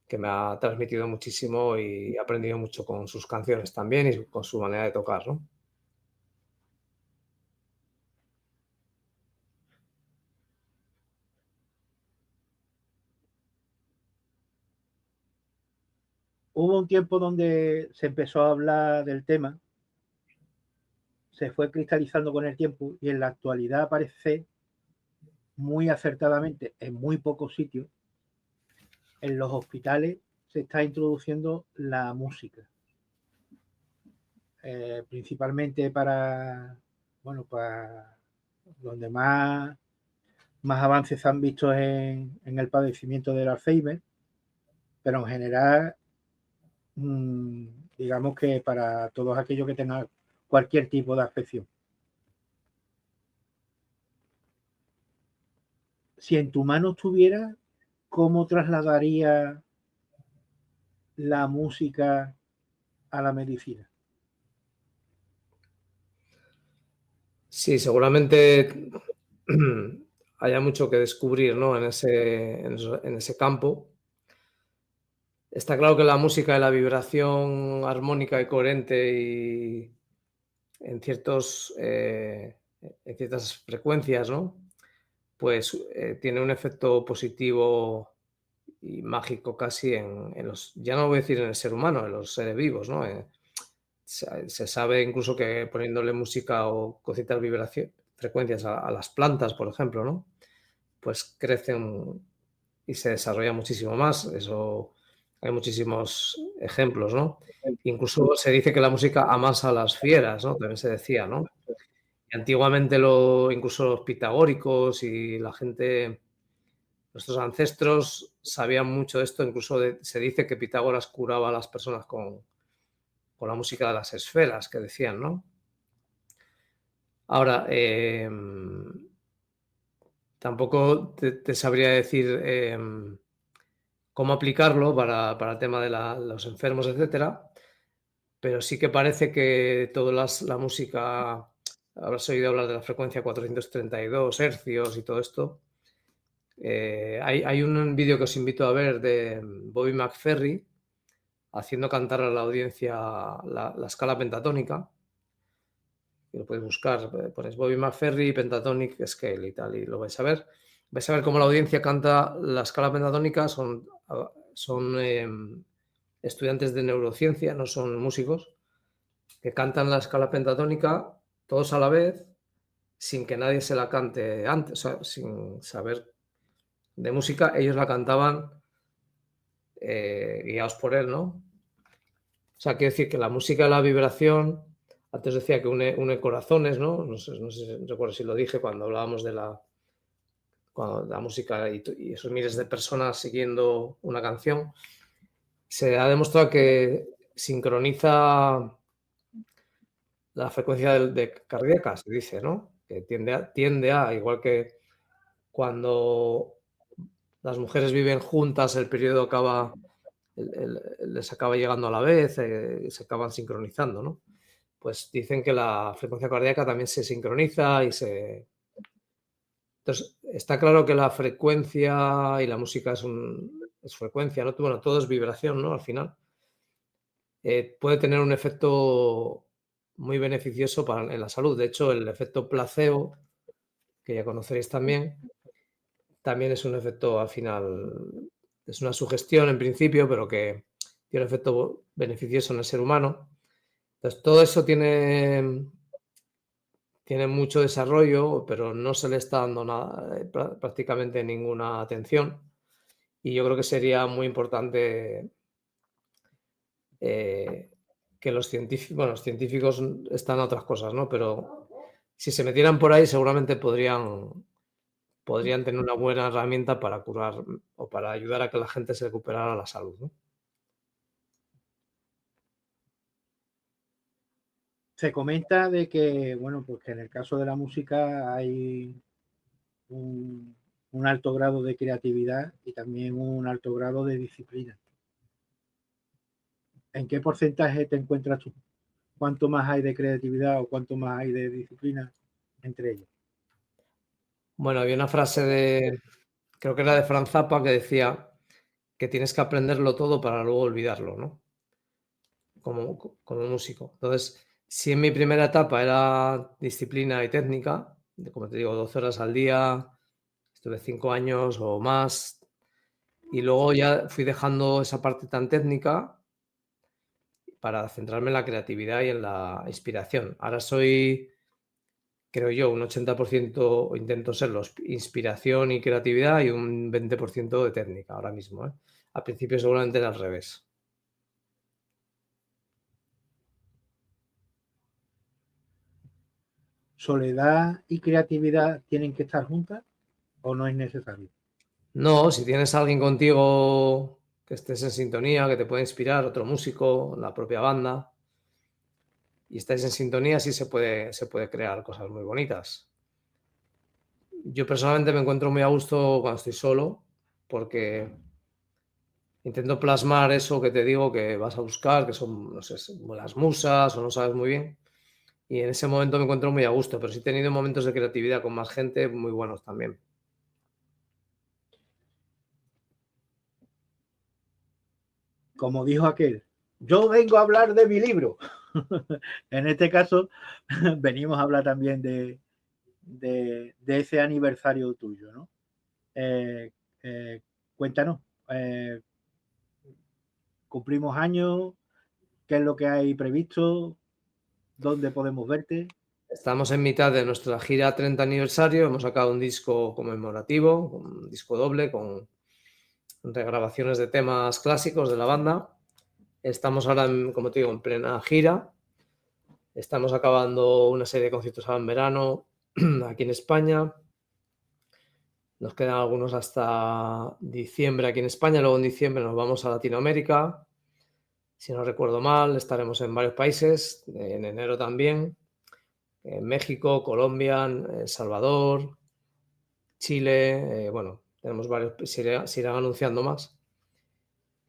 Speaker 3: que me ha transmitido muchísimo y he aprendido mucho con sus canciones también y con su manera de tocar, ¿no?
Speaker 2: Hubo un tiempo donde se empezó a hablar del tema, se fue cristalizando con el tiempo y en la actualidad aparece muy acertadamente en muy pocos sitios. En los hospitales se está introduciendo la música, principalmente bueno, para donde más avances se han visto en el padecimiento del Alzheimer, pero en general, digamos que para todos aquellos que tengan cualquier tipo de afección. si en tu mano estuviera, ¿cómo trasladaría la música a la medicina?
Speaker 3: Sí, seguramente haya mucho que descubrir, ¿no? En ese campo. Está claro que la música y la vibración armónica y coherente y en en ciertas frecuencias, ¿no? Pues tiene un efecto positivo y mágico casi en los, ya no voy a decir en el ser humano, en los seres vivos, ¿no? Se sabe incluso que poniéndole música o con ciertas frecuencias a las plantas, por ejemplo, ¿no? Pues crecen y se desarrolla muchísimo más. Eso hay muchísimos ejemplos, ¿no? Incluso se dice que la música amasa a las fieras, ¿no? También se decía, ¿no? Y antiguamente incluso los pitagóricos y la gente, nuestros ancestros sabían mucho de esto, incluso se dice que Pitágoras curaba a las personas con la música de las esferas, que decían, ¿no? Ahora, tampoco te sabría decir cómo aplicarlo para el tema de los enfermos, etcétera, pero sí que parece que toda la música, habrás oído hablar de la frecuencia 432 hercios y todo esto. Hay un vídeo que os invito a ver de Bobby McFerrin haciendo cantar a la audiencia la escala pentatónica. Y lo podéis buscar, ponéis Bobby McFerrin, Pentatonic Scale y tal, y lo vais a ver. Vais a ver cómo la audiencia canta la escala pentatónica, son estudiantes de neurociencia, no son músicos, que cantan la escala pentatónica todos a la vez, sin que nadie se la cante antes, o sea, sin saber de música, ellos la cantaban guiados por él, ¿no? O sea, quiero decir que la música, la vibración, antes decía que une corazones, ¿no? No sé, recuerdo si lo dije cuando hablábamos de cuando la música y esos miles de personas siguiendo una canción. Se ha demostrado que sincroniza la frecuencia cardíaca, se dice, ¿no? Que tiende a, igual que cuando las mujeres viven juntas, el periodo acaba, les acaba llegando a la vez, se acaban sincronizando, ¿no? Pues dicen que la frecuencia cardíaca también se sincroniza Entonces, está claro que la frecuencia y la música es frecuencia, ¿no? Bueno, todo es vibración, ¿no? Al final. Puede tener un efecto muy beneficioso en la salud. De hecho, el efecto placebo, que ya conoceréis también es un efecto al final, es una sugestión en principio, pero que tiene un efecto beneficioso en el ser humano. Entonces, todo eso tiene mucho desarrollo, pero no se le está dando nada, prácticamente ninguna atención. Y yo creo que sería muy importante que los científicos están a otras cosas, ¿no? Pero si se metieran por ahí, seguramente podrían tener una buena herramienta para curar o para ayudar a que la gente se recuperara la salud, ¿no?
Speaker 2: Se comenta de que, bueno, pues que en el caso de la música hay un alto grado de creatividad y también un alto grado de disciplina. ¿En qué porcentaje te encuentras tú? ¿Cuánto más hay de creatividad o cuánto más hay de disciplina entre ellos?
Speaker 3: Bueno, había una frase creo que era de Franz Zappa, que decía que tienes que aprenderlo todo para luego olvidarlo, ¿no? Como músico. Entonces, si en mi primera etapa era disciplina y técnica, como te digo, 12 horas al día, estuve 5 años o más, y luego ya fui dejando esa parte tan técnica para centrarme en la creatividad y en la inspiración. Ahora soy, creo yo, un 80% intento serlo, inspiración y creatividad y un 20% de técnica ahora mismo, ¿eh? Al principio seguramente era al revés.
Speaker 2: ¿Soledad y creatividad tienen que estar juntas o no es necesario?
Speaker 3: No, si tienes a alguien contigo que estés en sintonía, que te pueda inspirar, otro músico, la propia banda, y estáis en sintonía, sí se puede crear cosas muy bonitas. yo personalmente me encuentro muy a gusto cuando estoy solo, porque intento plasmar eso que te digo que vas a buscar, que son, no sé, las musas o no sabes muy bien. Y en ese momento me encuentro muy a gusto, pero sí he tenido momentos de creatividad con más gente muy buenos también.
Speaker 2: Como dijo aquel, yo vengo a hablar de mi libro. En este caso, venimos a hablar también de ese aniversario tuyo, ¿no? Cuéntanos, cumplimos años, qué es lo que hay previsto, dónde podemos verte.
Speaker 3: Estamos en mitad de nuestra gira 30 aniversario, hemos sacado un disco conmemorativo, un disco doble con regrabaciones de temas clásicos de la banda. Estamos ahora, como te digo, en plena gira. Estamos acabando una serie de conciertos ahora en verano aquí en España. Nos quedan algunos hasta diciembre aquí en España, luego en diciembre nos vamos a Latinoamérica. Si no recuerdo mal, estaremos en varios países, en enero también, en México, Colombia, El Salvador, Chile, bueno, tenemos varios, se irán anunciando más.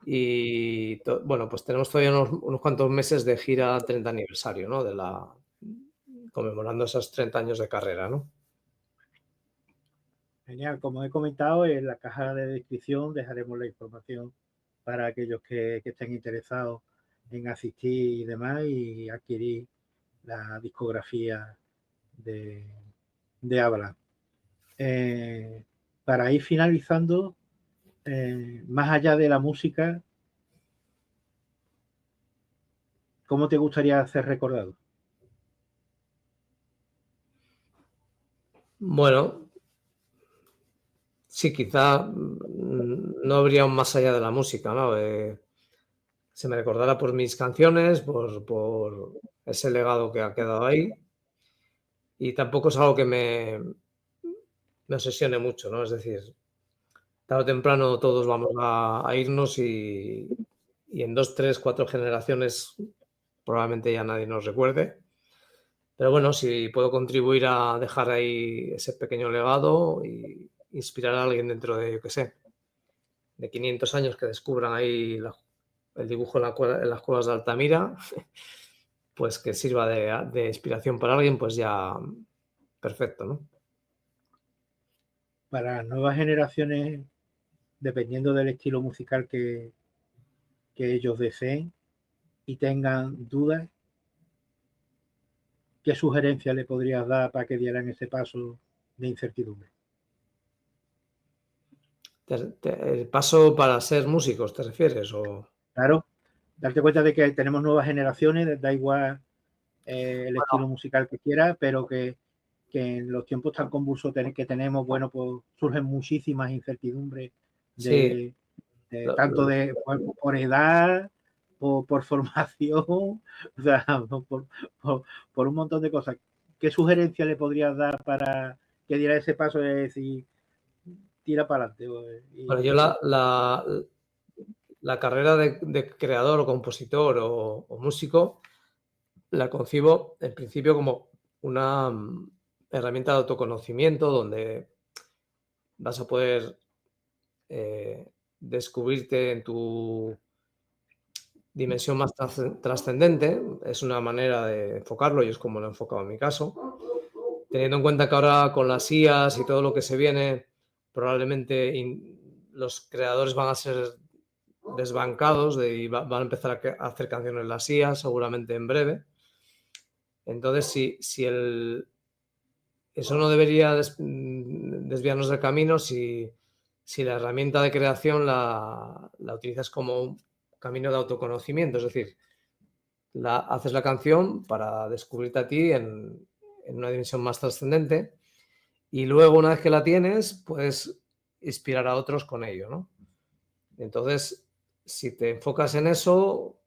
Speaker 3: Y bueno, pues tenemos todavía unos cuantos meses de gira 30 aniversario, ¿no? Conmemorando esos 30 años de carrera, ¿no?
Speaker 2: Genial, como he comentado, en la caja de descripción dejaremos la información para aquellos que estén interesados en asistir y demás y adquirir la discografía de Avalon. Para ir finalizando, más allá de la música, ¿cómo te gustaría ser recordado?
Speaker 3: Bueno, sí, quizá no habría un más allá de la música, ¿no? Se me recordará por mis canciones, por ese legado que ha quedado ahí. Y tampoco es algo que me obsesione mucho, ¿no? Es decir, tarde o temprano todos vamos a irnos y en 2, 3, 4 generaciones probablemente ya nadie nos recuerde. Pero bueno, si puedo contribuir a dejar ahí ese pequeño legado y inspirar a alguien dentro de, yo qué sé, de 500 años que descubran ahí el dibujo en las cuevas de Altamira, pues que sirva de inspiración para alguien, pues ya perfecto, ¿no?
Speaker 2: Para las nuevas generaciones, dependiendo del estilo musical que ellos deseen y tengan dudas, ¿qué sugerencia le podrías dar para que dieran ese paso de incertidumbre?
Speaker 3: ¿El paso para ser músicos, te refieres? O...
Speaker 2: Claro, darte cuenta de que tenemos nuevas generaciones, da igual el estilo musical que quiera, pero que en los tiempos tan convulsos que tenemos, bueno, pues surgen muchísimas incertidumbres
Speaker 3: Sí,
Speaker 2: tanto por edad, por formación, o sea, por un montón de cosas. ¿Qué sugerencia le podrías dar para que diera ese paso de decir, tira para adelante?
Speaker 3: bueno, yo la carrera de creador o compositor o músico la concibo en principio como una herramienta de autoconocimiento donde vas a poder descubrirte en tu dimensión más trascendente. Es una manera de enfocarlo y es como lo he enfocado en mi caso. Teniendo en cuenta que ahora con las IAs y todo lo que se viene, probablemente los creadores van a ser desbancados y van a empezar a hacer canciones las IAs seguramente en breve. Entonces, eso no debería desviarnos del camino si la herramienta de creación la utilizas como un camino de autoconocimiento, es decir, haces la canción para descubrirte a ti en una dimensión más trascendente y luego una vez que la tienes puedes inspirar a otros con ello, ¿no? Entonces, si te enfocas en eso,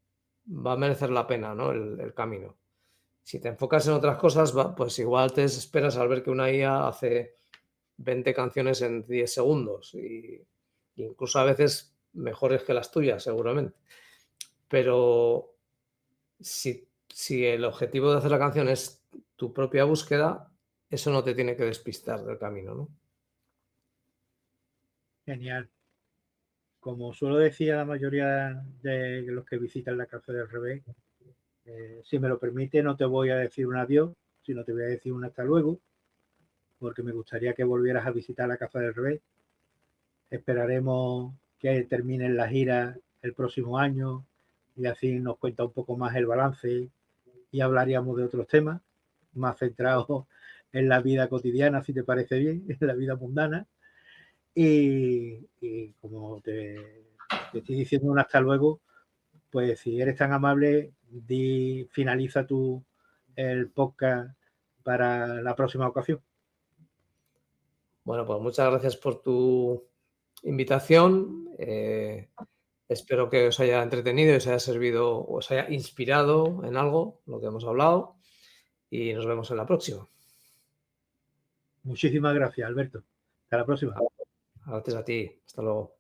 Speaker 3: va a merecer la pena, ¿no? El camino. Si te enfocas en otras cosas, pues igual te desesperas al ver que una IA hace 20 canciones en 10 segundos y incluso a veces mejores que las tuyas, seguramente. Pero si el objetivo de hacer la canción es tu propia búsqueda, eso no te tiene que despistar del camino, ¿no?
Speaker 4: Genial. Como suelo decir a la mayoría de los que visitan la Casa del Revés, si me lo permite, no te voy a decir un adiós, sino te voy a decir un hasta luego, porque me gustaría que volvieras a visitar la Casa del Revés. Esperaremos que terminen la gira el próximo año y así nos cuenta un poco más el balance y hablaríamos de otros temas más centrados en la vida cotidiana, si te parece bien, en la vida mundana. Y como te estoy diciendo un hasta luego, pues si eres tan amable, finaliza tú el podcast para la próxima ocasión.
Speaker 3: Bueno, pues muchas gracias por tu invitación. Espero que os haya entretenido y os haya servido, os haya inspirado en algo, lo que hemos hablado, y nos vemos en la próxima.
Speaker 4: Muchísimas gracias, Alberto. Hasta la próxima.
Speaker 3: Gracias a ti. Hasta luego.